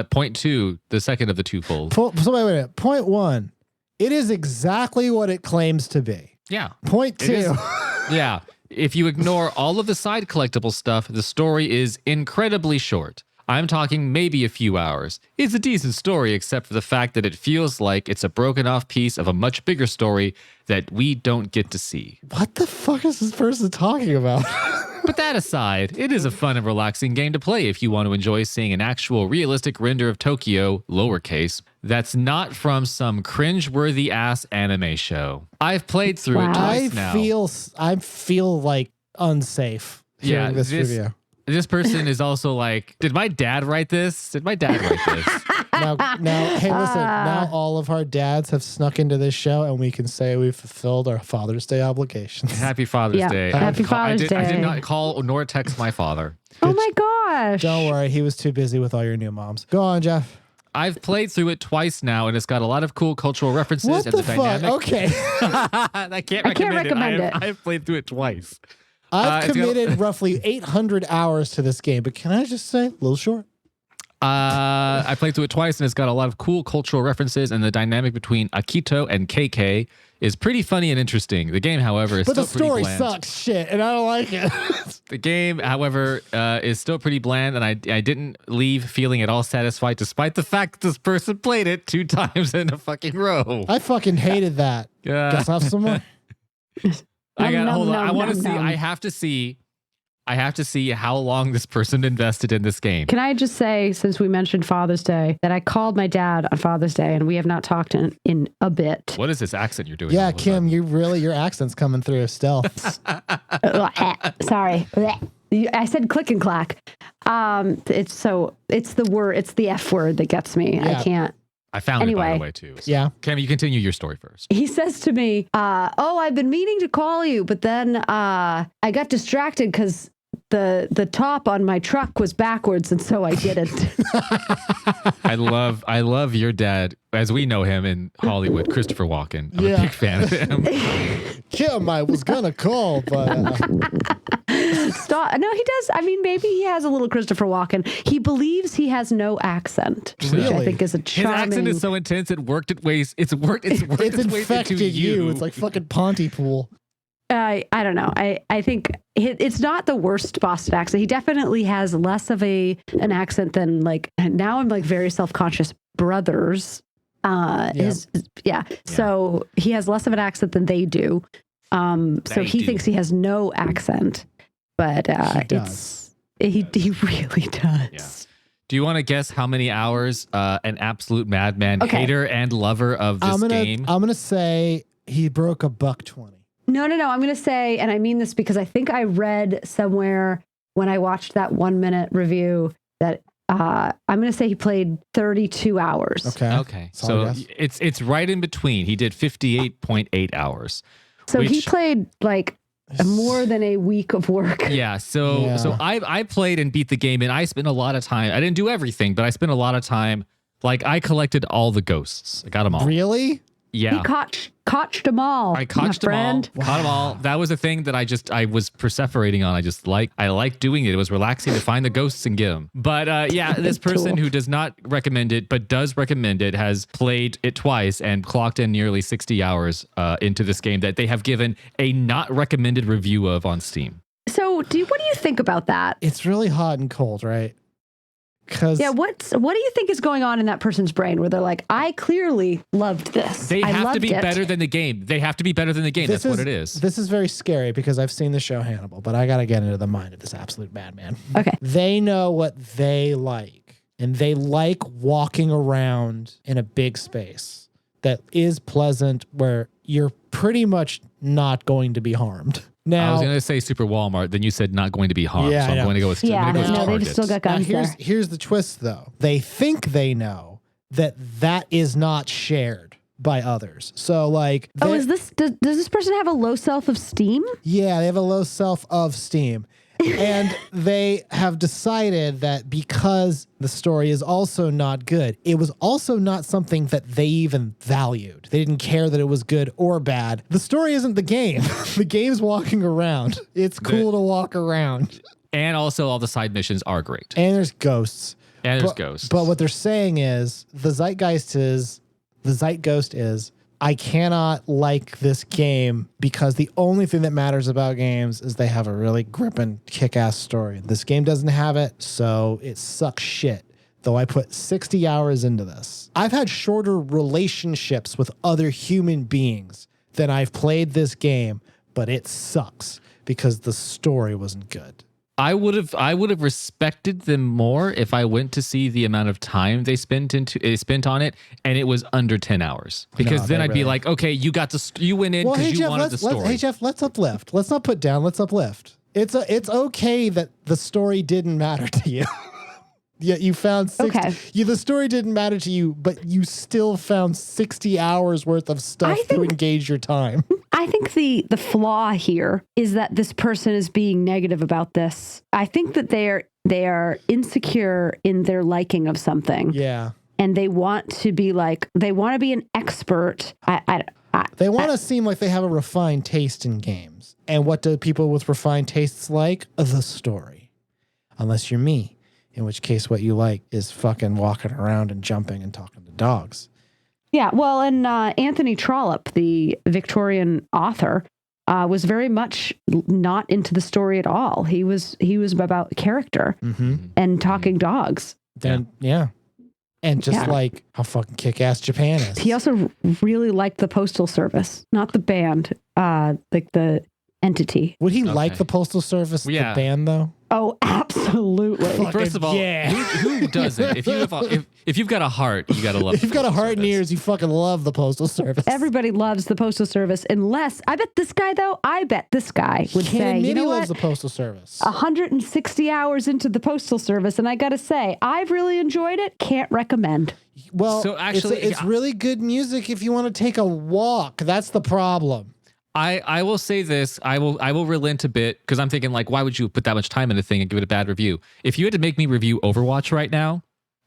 Point 2, the second of the twofold. So wait a minute. Point 1, it is exactly what it claims to be. Yeah. Point 2. Yeah. If you ignore all of the side collectible stuff, the story is incredibly short. I'm talking maybe a few hours. It's a decent story, except for the fact that it feels like it's a broken off piece of a much bigger story that we don't get to see. What the fuck is this person talking about? But that aside, it is a fun and relaxing game to play if you want to enjoy seeing an actual realistic render of Tokyo, lowercase, that's not from some cringe-worthy ass anime show. I've played through it twice now. I feel like unsafe hearing this review. This person is also like, did my dad write this? Did my dad write this? Now, hey, listen. Now all of our dads have snuck into this show, and we can say we've fulfilled our Father's Day obligations. Happy Father's Day. Happy Father's Day. I did not call nor text my father. Oh my gosh. Don't worry, he was too busy with all your new moms. Go on, Jeff. I've played through it twice now, and it's got a lot of cool cultural references. What and the fuck? dynamic. Okay. I can't recommend it. I've played through it twice. I've committed roughly 800 hours to this game, but can I just say, a little short? I played through it twice, and it's got a lot of cool cultural references, and the dynamic between Akito and KK is pretty funny and interesting. The game, however, is still pretty bland. But the story sucks shit, and I don't like it. The game, however, is still pretty bland, and I didn't leave feeling at all satisfied, despite the fact that this person played it 2 times in a fucking row. I fucking hated that. Guess I'll have some more. Hold on. I want to see. I have to see how long this person invested in this game. Can I just say, since we mentioned Father's Day, that I called my dad on Father's Day, and we have not talked in a bit. What is this accent you're doing? Yeah, Kim, your accent's coming through still. Sorry. I said click and clack. It's the F word that gets me. Yeah. I can't. I found it, by the way, too. So. Yeah. Cam, you continue your story first. He says to me, I've been meaning to call you, but then I got distracted because the top on my truck was backwards, and so I didn't. I love your dad, as we know him in Hollywood, Christopher Walken. I'm a big fan of him. Kim, I was going to call, but... Stop. No, he does. I mean, maybe he has a little Christopher Walken. He believes he has no accent, which I think is a charming... His accent is so intense, it worked its way into infected you. It's like fucking Pontypool. I don't know. I think it's not the worst Boston accent. He definitely has less of an accent than now I'm very self-conscious brothers. So he has less of an accent than they do. So he thinks he has no accent, but he really does. Yeah. Do you want to guess how many hours an absolute madman, hater and lover of this game? I'm gonna say he broke $120. No. I'm going to say, and I mean this because I think I read somewhere when I watched that 1 minute review that I'm going to say he played 32 hours. Okay. So it's right in between. He did 58.8 hours. So he played more than a week of work. Yeah. So I played and beat the game, and I spent a lot of time. I didn't do everything, but I spent a lot of time Like I collected all the ghosts. I got them all. Really? Yeah. He cotched them all. I cotched them all. Wow. Caught them all. That was a thing that I was perseverating on. I liked doing it. It was relaxing to find the ghosts and get them. But yeah, this person who does not recommend it, but does recommend it, has played it twice and clocked in nearly 60 hours into this game that they have given a not recommended review of on Steam. So what do you think about that? It's really hot and cold, right? Yeah, what do you think is going on in that person's brain where they're like, I clearly loved this. They have to be better than the game. They have to be better than the game. That's what it is. This is very scary because I've seen the show Hannibal, but I got to get into the mind of this absolute madman. Okay. They know what they like, and they like walking around in a big space that is pleasant where you're pretty much not going to be harmed. Now, I was going to say Super Walmart, then you said not going to be harmed. Yeah, so I'm going to go with they just still got guns there. Here's the twist, though. They think they know that is not shared by others. So, like... does this person have a low self-esteem? Yeah, they have a low self-esteem. And they have decided that because the story is also not good, it was also not something that they even valued. They didn't care that it was good or bad. The story isn't the game. The game's walking around. It's cool to walk around. And also all the side missions are great. And there's ghosts. Ghosts. But what they're saying is the zeitgeist is I cannot like this game because the only thing that matters about games is they have a really gripping, kick-ass story. This game doesn't have it, so it sucks shit. Though I put 60 hours into this. I've had shorter relationships with other human beings than I've played this game, but it sucks because the story wasn't good. I would have respected them more if I went to see the amount of time they spent on it, and it was under 10 hours. Because then I'd be like, okay, you went in because you wanted the story. Hey Jeff, let's uplift. Let's not put down. Let's uplift. It's okay that the story didn't matter to you. Yeah, you found 60. Okay. The story didn't matter to you, but you still found 60 hours worth of stuff to engage your time. I think the flaw here is that this person is being negative about this. I think that they are insecure in their liking of something. Yeah. And they want to be an expert. They want to seem like they have a refined taste in games. And what do people with refined tastes like? The story. Unless you're me. In which case, what you like is fucking walking around and jumping and talking to dogs. Yeah, well, and Anthony Trollope, the Victorian author, was very much not into the story at all. He was about character and talking dogs. Yeah. And just like how fucking kick-ass Japan is. He also really liked the Postal Service, not the band, like the entity. Would he like the Postal Service, the band, though? Oh, absolutely. First of all, who doesn't? If you've got a heart, you got to love. If you've got a heart and ears, you fucking love the Postal Service. Everybody loves the Postal Service, unless I bet this guy would say, you know what? Loves the Postal Service. 160 hours into the Postal Service, and I got to say, I've really enjoyed it. Can't recommend. Well, so actually, it's really good music if you want to take a walk. That's the problem. I will say this. I will relent a bit because I'm thinking like, why would you put that much time in a thing and give it a bad review? If you had to make me review Overwatch right now,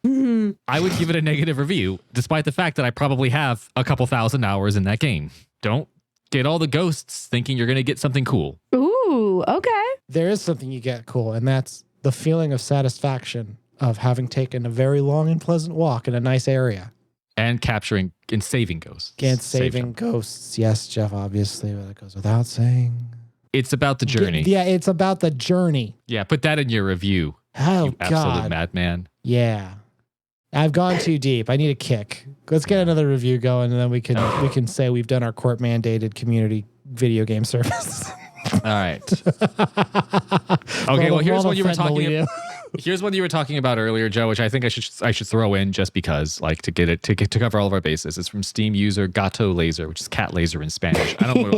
I would give it a negative review, despite the fact that I probably have a couple thousand hours in that game. Don't get all the ghosts thinking you're going to get something cool. Ooh, okay. There is something you get cool, and that's the feeling of satisfaction of having taken a very long and pleasant walk in a nice area. And capturing and saving ghosts. And saving ghosts. Yes, Jeff, obviously, but it goes without saying. It's about the journey. Yeah, it's about the journey. Yeah, put that in your review. Oh, you absolute madman. Yeah. I've gone too deep. I need a kick. Let's get another review going, and then we can say we've done our court-mandated community video game service. All right. Okay, well, here's what you were talking about. Here's what you were talking about earlier, Joe, which I think I should throw in just because, like, to get it to cover all of our bases. It's from Steam user Gato Laser, which is cat laser in Spanish. I don't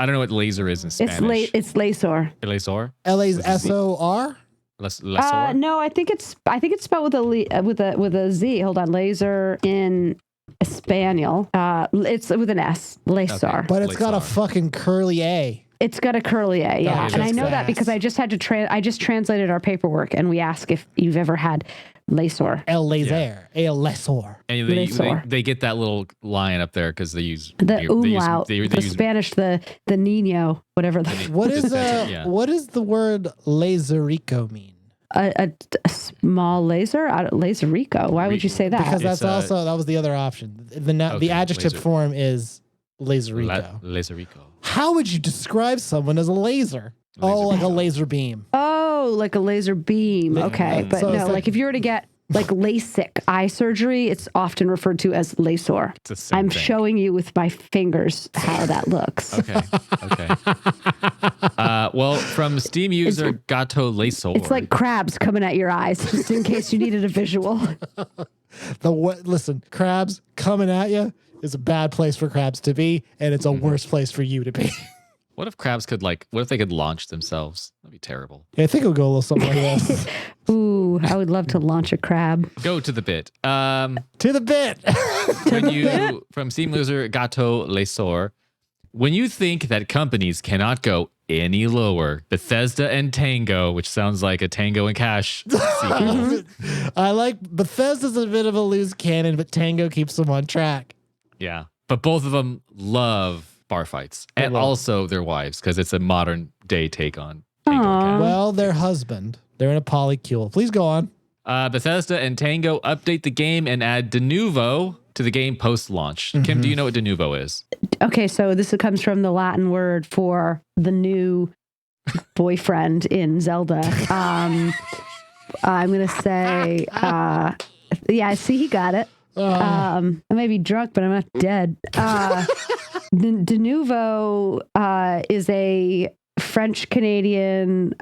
know what laser is in Spanish. It's Laser. Laser. L-A-S-O-R. Laser. No, I think it's spelled with a Z. Hold on, laser in Espanol. It's with an S. Laser. Okay. But it's got a fucking curly A. It's got a curly A, yeah. Oh, And I know fast. that because I just had to I just translated our paperwork, and we ask if you've ever had Lesor. El Laser. El Lesor. And Lesor. they get that little line up there because they use The they umlaut, they the use Spanish, the Nino, whatever. What is Yeah. what does the word laserico mean? A small laser? Laserico. Why would you say that? Because that's It's, that was the other option. The Okay, adjective laser. form is laserico. Laserico. How would you describe someone as a laser? Oh, like a laser beam. Oh, like a laser beam. Okay. But So it's no, like- like if you were to get like LASIK eye surgery, it's often referred to as Lesor. It's the same I'm thing. showing you with my fingers how that looks. Okay. Well, from Steam user Gato Lesor. It's like crabs coming at your eyes, just in case you needed a visual. Listen, crabs coming at you is a bad place for crabs to be, and it's a worse place for you to be. What if crabs could what if they could launch themselves? That'd be terrible. I think it'll go a little something like this. Ooh, I would love to launch a crab. Go to the bit. To the bit. When you from Steam user Gato Lesor, when you think that companies cannot go any lower, Bethesda and Tango, which sounds like a Tango and Cash sequel. I like Bethesda's a bit of a loose cannon, but Tango keeps them on track. Yeah, but both of them love bar fights and love it. also their wives because it's a modern day take on Aw. Tango and Cash. Well, their husband. They're in a polycule. Please go on. Bethesda and Tango update the game and add de novo to the game post-launch. Kim, do you know what de novo is? Okay, so this comes from the Latin word for the new boyfriend in Zelda. I'm going to say, yeah, see, he got it. I may be drunk, but I'm not dead. De Nouveau is a French-Canadian,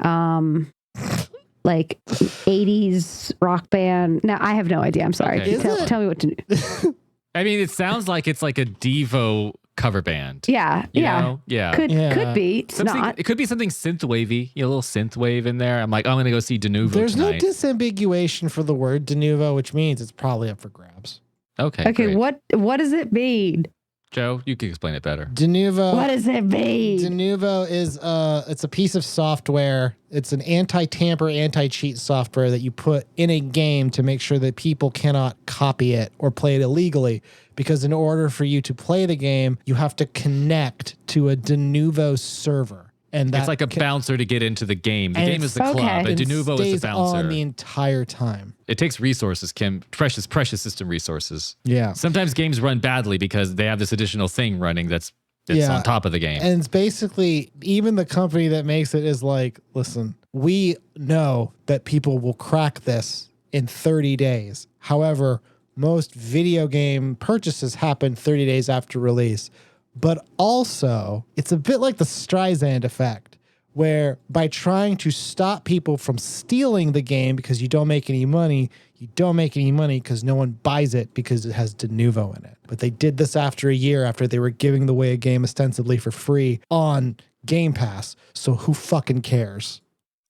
like 80s rock band. Now, I have no idea. I'm sorry. Okay. Tell me what to do. I mean, it sounds like it's like a Devo cover band. Yeah, You yeah. know? Yeah. Could be. It's not. It could be something synth wavy, a little synth wave in there. I'm like, I'm going to go see de novo There's tonight. no disambiguation for the word de novo, which means it's probably up for grabs. Okay. Okay, great. what does it mean? Joe, you can explain it better. De novo. What does it mean? De novo is it's a piece of software. It's an anti-tamper, anti-cheat software that you put in a game to make sure that people cannot copy it or play it illegally. Because in order for you to play the game, you have to connect to a de novo server. And It's like a bouncer to get into the game. The And game is the it's- club. okay. A de novo is stays the bouncer. on the entire time. It takes resources, Kim. Precious system resources. Yeah. Sometimes games run badly because they have this additional thing running that's Yeah. on top of the game. And it's basically, even the company that makes it is like, listen, we know that people will crack this in 30 days. However, most video game purchases happen 30 days after release. But also, it's a bit like the Streisand effect, where by trying to stop people from stealing the game because you don't make any money, you don't make any money because no one buys it because it has de novo in it. But they did this after a year after they were giving away a game ostensibly for free on Game Pass. So who fucking cares?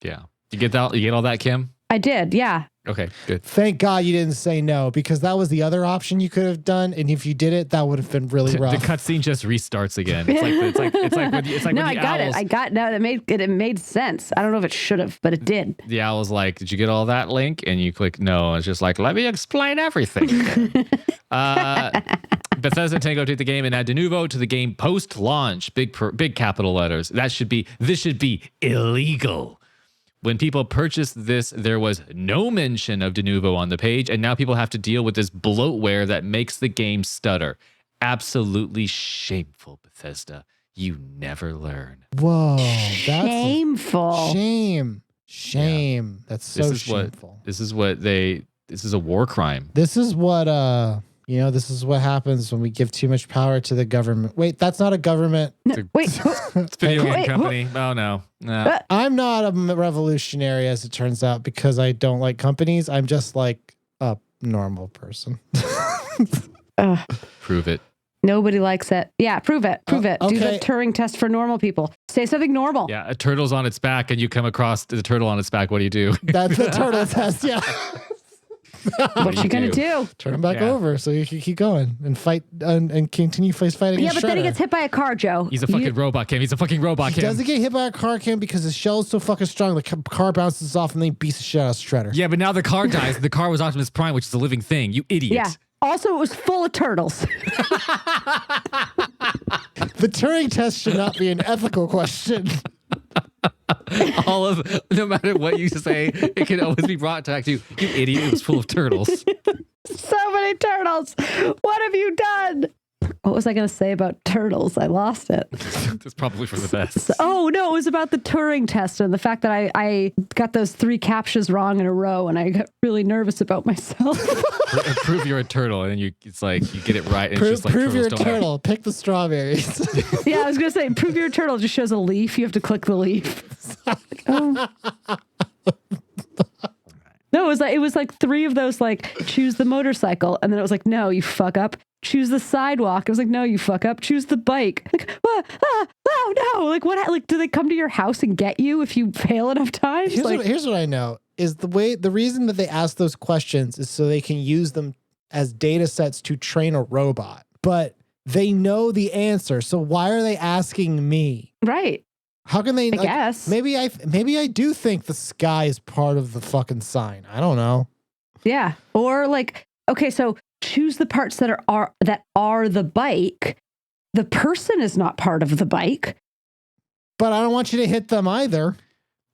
Yeah. You get that? You get all that, Kim? I did, yeah. Okay, good. Thank God you didn't say no, because that was the other option you could have done. And if you did it, that would have been really The rough. cutscene just restarts again. It's like No, when I the got owls, it. No, it made sense. I don't know if it should have, but it did. the owl's like, did you get all that, Link? And you click no. It's just like, let me explain everything. Bethesda and Tango take the game and add de novo to the game post-launch. Big capital letters. This should be illegal. When people purchased this, there was no mention of de novo on the page, and now people have to deal with this bloatware that makes the game stutter. Absolutely shameful, Bethesda. You never learn. Whoa. That's Shameful. Shame. That's so shameful. This is a war crime. This is what this is what happens when we give too much power to the government. Wait, that's not a government. No, wait. It's a video game Wait, company. Oh no. No. I'm not a revolutionary, as it turns out, because I don't like companies. I'm just like a normal person. Prove it. Nobody likes it. Yeah, prove it. Prove it. Do the okay. Turing test for normal people. Say something normal. Yeah, a turtle's on its back and you come across the turtle on its back. What do you do? That's the turtle test. Yeah. What you gonna do? Turn him back over so you can keep going and fight and continue fighting against Yeah, but then he Shredder. gets hit by a car, Joe. He's a fucking robot, Kim. He's a fucking robot, He Kim. doesn't get hit by a car, Kim, because his shell is so fucking strong. The car bounces off and then he beats the shit out of Shredder. Yeah, but now the car dies. The car was Optimus Prime, which is a living thing. You idiot. Yeah. Also, it was full of turtles. The Turing test should not be an ethical question. No matter what you say, it can always be brought back to you. You idiot. It was full of turtles. So many turtles. What have you done? What was I going to say about turtles? I lost it. That's probably for the best. Oh, no, it was about the Turing test and the fact that I got those 3 captures wrong in a row and I got really nervous about myself. Prove you're a turtle, and then it's like you get it right. And Prove, it's just like prove you're a turtles don't turtle. Pick the strawberries. Yeah, I was going to say, prove you're a turtle just shows a leaf. You have to click the leaf. Oh. No, it was like 3 of those, like, choose the motorcycle. And then it was like, no, you fuck up. Choose the sidewalk. It was like, no, you fuck up. Choose the bike. Like, oh no. Like, what? Like, do they come to your house and get you if you fail enough times? Here's what I know is the reason that they ask those questions is so they can use them as data sets to train a robot. But they know the answer. So why are they asking me? Right. How can they? I guess. Maybe I do think the sky is part of the fucking sign. I don't know. Yeah. Or like, okay, so choose the parts that are the bike. The person is not part of the bike. But I don't want you to hit them either.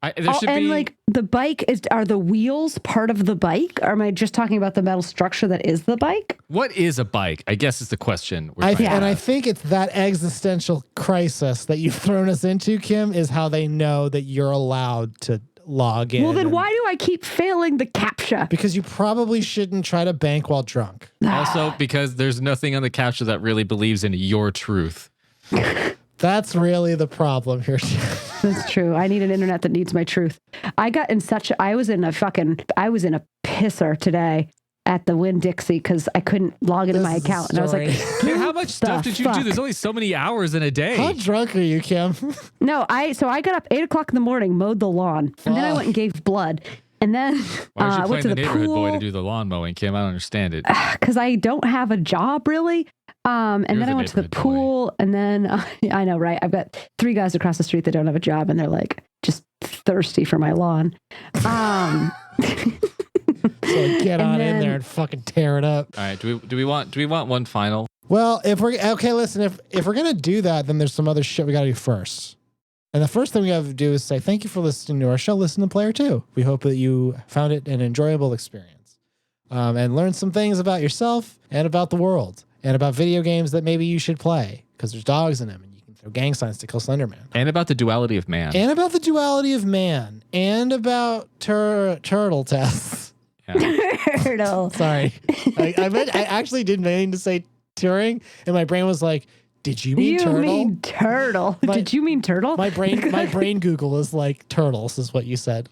Like the bike are the wheels part of the bike? Or am I just talking about the metal structure that is the bike? What is a bike? I guess is the question. I think it's that existential crisis that you've thrown us into, Kim, is how they know that you're allowed to log in. Well, then why do I keep failing the CAPTCHA? Because you probably shouldn't try to bank while drunk. Also, because there's nothing on the CAPTCHA that really believes in your truth. That's really the problem here. That's true. I need an internet that needs my truth. I was in a pisser today at the Winn-Dixie because I couldn't log into my account. And I was like, man, how much stuff did you do? There's only so many hours in a day. How drunk are you, Kim? No, I got up 8:00 in the morning, mowed the lawn, and then I went and gave blood. And then why I went to the neighborhood pool. boy to do the lawn mowing, Kim? I don't understand it. Because I don't have a job really. And then I went to the pool, and then I know, right? I've got 3 guys across the street that don't have a job, and they're like just thirsty for my lawn. So get on in there and fucking tear it up. All right. Do we want one final? Well, if we're gonna do that, then there's some other shit we gotta do first. And the first thing we have to do is say thank you for listening to our show. Listen to Player 2. We hope that you found it an enjoyable experience and learned some things about yourself and about the world and about video games that maybe you should play because there's dogs in them and you can throw gang signs to kill Slender Man. And about the duality of man. And about the duality of man. And about turtle tests. Yeah. Turtle. Sorry. I actually did mean to say Turing, and my brain was like, did you mean turtle? You mean turtle. Did you mean turtle? My brain Google is like turtles is what you said.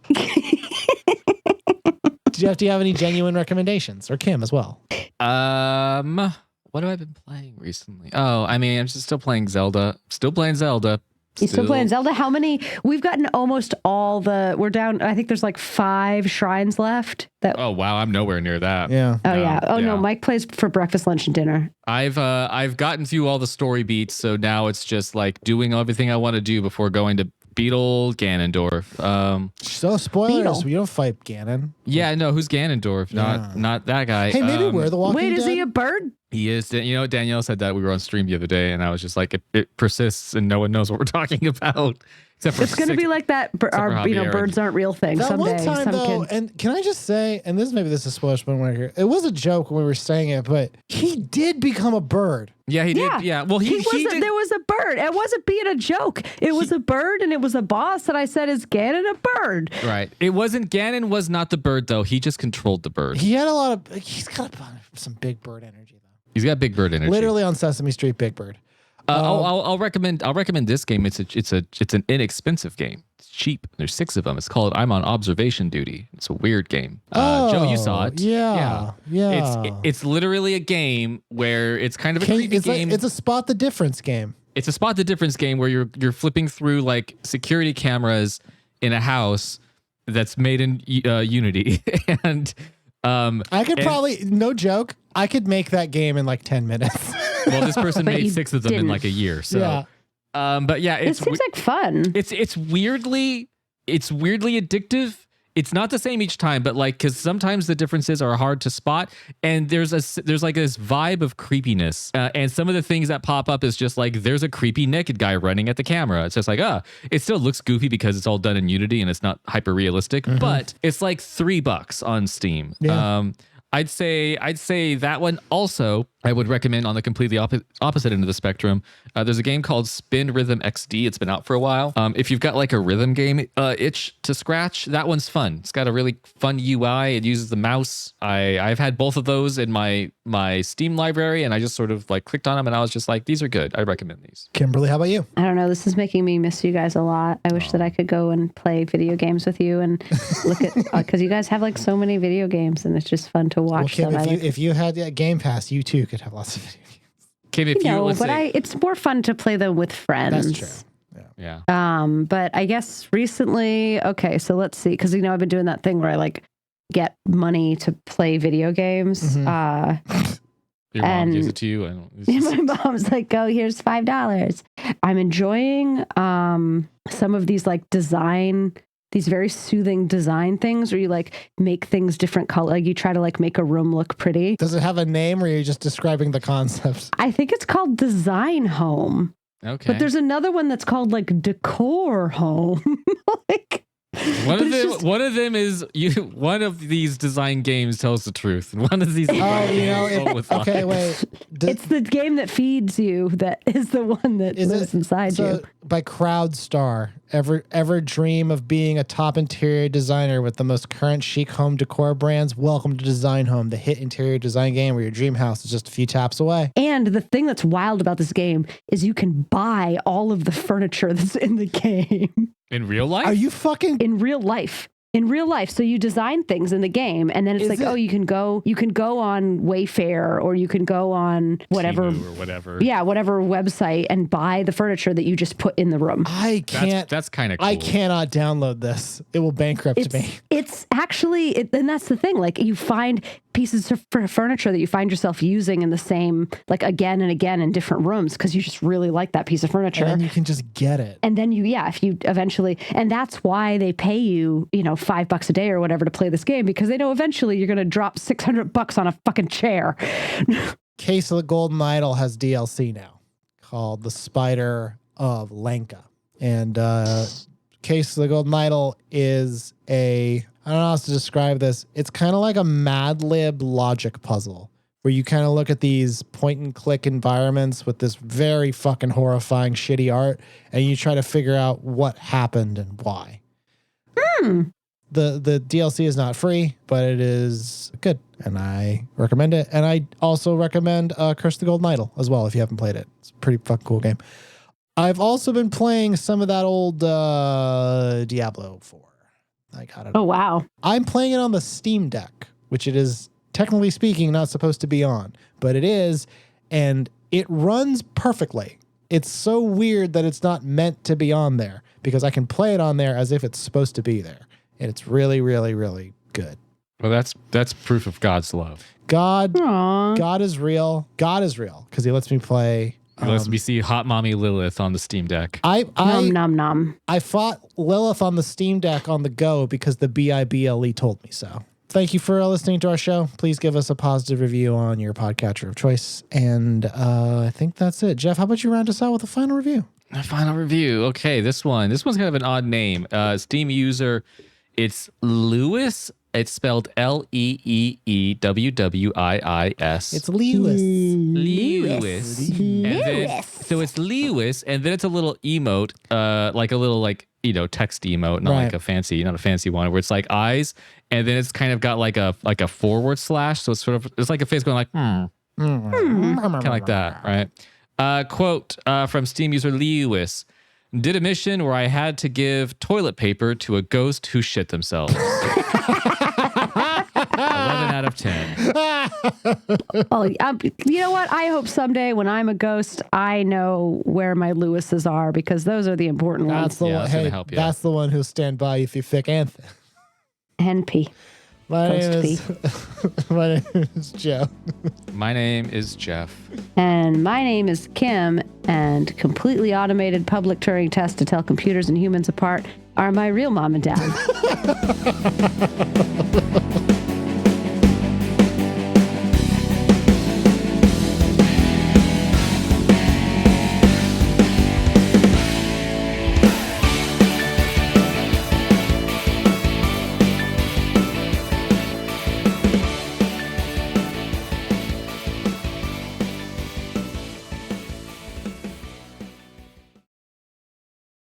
Do you have any genuine recommendations? Or Kim as well? What have I been playing recently? Oh, I mean, I'm just still playing Zelda. Still playing Zelda. You still playing Zelda? How many? We've gotten almost all we're down. I think there's like 5 shrines left. Oh wow, I'm nowhere near that. Yeah. Oh yeah. Oh no, Mike plays for breakfast, lunch, and dinner. I've gotten through all the story beats, so now it's just like doing everything I want to do before going to Beetle Ganondorf. So spoilers, Beetle. we don't fight Ganon. Yeah, no, who's Ganondorf? Not that guy. Hey, maybe we're the Walking Wait, Dead. Is he a bird? He is. You know, Danielle said that we were on stream the other day, and I was just like, it persists, and no one knows what we're talking about. Except for It's going to be like that. Birds aren't real thing. That Someday, one time, some though, kids. and can I just say, and maybe this is spoilers, but when it was a joke when we were saying it, but he did become a bird. Yeah, he did. Yeah, well, he did. There was a bird. It wasn't being a joke. It was a bird, and it was a boss. And I said, "Is Ganon a bird?" Right. It wasn't. Ganon was not the bird, though. He just controlled the bird. He had he's got some big bird energy, though. He's got big bird energy. Literally on Sesame Street, Big Bird. I'll recommend this game. It's an inexpensive game. It's cheap. There's 6 of them. It's called I'm on Observation Duty. It's a weird game. Joe, you saw it. Yeah. It's literally a game where it's kind of a creepy game. It's a spot the difference game. It's a spot the difference game where you're flipping through like security cameras in a house that's made in Unity, and I could probably, no joke, I could make that game in like 10 minutes. Well, this person But made you 6 of them in didn't. like a year. So, Yeah. but yeah, It seems like fun. it's weirdly addictive. It's not the same each time, but like, because sometimes the differences are hard to spot, and there's like this vibe of creepiness, and some of the things that pop up is just like there's a creepy naked guy running at the camera. It's just like it still looks goofy because it's all done in Unity and it's not hyper realistic, but it's like $3 on Steam. Yeah. I'd say that one. Also, I would recommend on the completely opposite end of the spectrum. There's a game called Spin Rhythm XD. It's been out for a while. If you've got like a rhythm game itch to scratch, that one's fun. It's got a really fun UI. It uses the mouse. I've had both of those in my Steam library, and I just sort of like clicked on them, and I was just like, these are good. I recommend these. Kimberly, how about you? I don't know. This is making me miss you guys a lot. I wish that I could go and play video games with you and look at, because you guys have like so many video games, and it's just fun to watch. Well, Kim, if you had Game Pass, you too could have lots of video games. Kim, if you let's say, it's more fun to play them with friends. That's true. Yeah. But I guess recently, okay, so let's see, because I've been doing that thing where I like get money to play video games. Your mom gives it to you. My mom's like, "Go, here's $5." I'm enjoying some of these like these very soothing design things where you like make things different color. Like you try to like make a room look pretty. Does it have a name, or are you just describing the concept? I think it's called Design Home. Okay. But there's another one that's called like Decor Home. Like one of them is one of these design games tells the truth, and one of these okay, wait. It's the game that feeds you that is the one that lives inside you. By CrowdStar, ever dream of being a top interior designer with the most current chic home decor brands? Welcome to Design Home, the hit interior design game where your dream house is just a few taps away. And the thing that's wild about this game is you can buy all of the furniture that's in the game. In real life? Are you fucking... In real life. In real life. So you design things in the game, and then it's you can go on Wayfair, or you can go on whatever Temu or whatever. Yeah, whatever website, and buy the furniture that you just put in the room. I can't. That's kind of cool. I cannot download this. It will bankrupt me. It's actually, and that's the thing. Like you find pieces of furniture that you find yourself using in the same, like again and again in different rooms because you just really like that piece of furniture. And then you can just get it. And then if you eventually, and that's why they pay you, $5 a day or whatever to play this game, because they know eventually you're going to drop $600 on a fucking chair. Case of the Golden Idol has DLC now called The Spider of Lanka. And Case of the Golden Idol is I don't know how else to describe this. It's kind of like a Mad Lib logic puzzle where you kind of look at these point and click environments with this very fucking horrifying shitty art, and you try to figure out what happened and why. The DLC is not free, but it is good, and I recommend it. And I also recommend Curse of the Golden Idol as well if you haven't played it. It's a pretty fucking cool game. I've also been playing some of that old Diablo 4. I got it. Oh, wow. I'm playing it on the Steam Deck, which it is, technically speaking, not supposed to be on, but it is, and it runs perfectly. It's so weird that it's not meant to be on there, because I can play it on there as if it's supposed to be there. And it's really, really, really good. Well, that's proof of God's love. God is real. God is real, because he lets me play. He lets me see Hot Mommy Lilith on the Steam Deck. Nom, nom, nom. I fought Lilith on the Steam Deck on the go because the BIBLE told me so. Thank you for listening to our show. Please give us a positive review on your podcatcher of choice. And I think that's it. Jeff, how about you round us out with a final review? A final review. Okay, this one's kind of an odd name. Steam user, it's Lewis. It's spelled Leeewwiis. It's Lewis. Lewis. So it's Lewis, and then it's a little emote, like a little text emote, not like not a fancy one, where it's like eyes, and then it's kind of got like a forward slash, so it's like a face going like kind of like that, right? Quote from Steam user Lewis: "Did a mission where I had to give toilet paper to a ghost who shit themselves." 11 out of 10. Oh, you know what? I hope someday when I'm a ghost, I know where my Lewises are, because those are the important ones. That's the one. Hey, that's the one who'll stand by you if you thick and thin. NP. My name is Joe. My name is Jeff. And my name is Kim, and completely automated public Turing tests to tell computers and humans apart are my real mom and dad.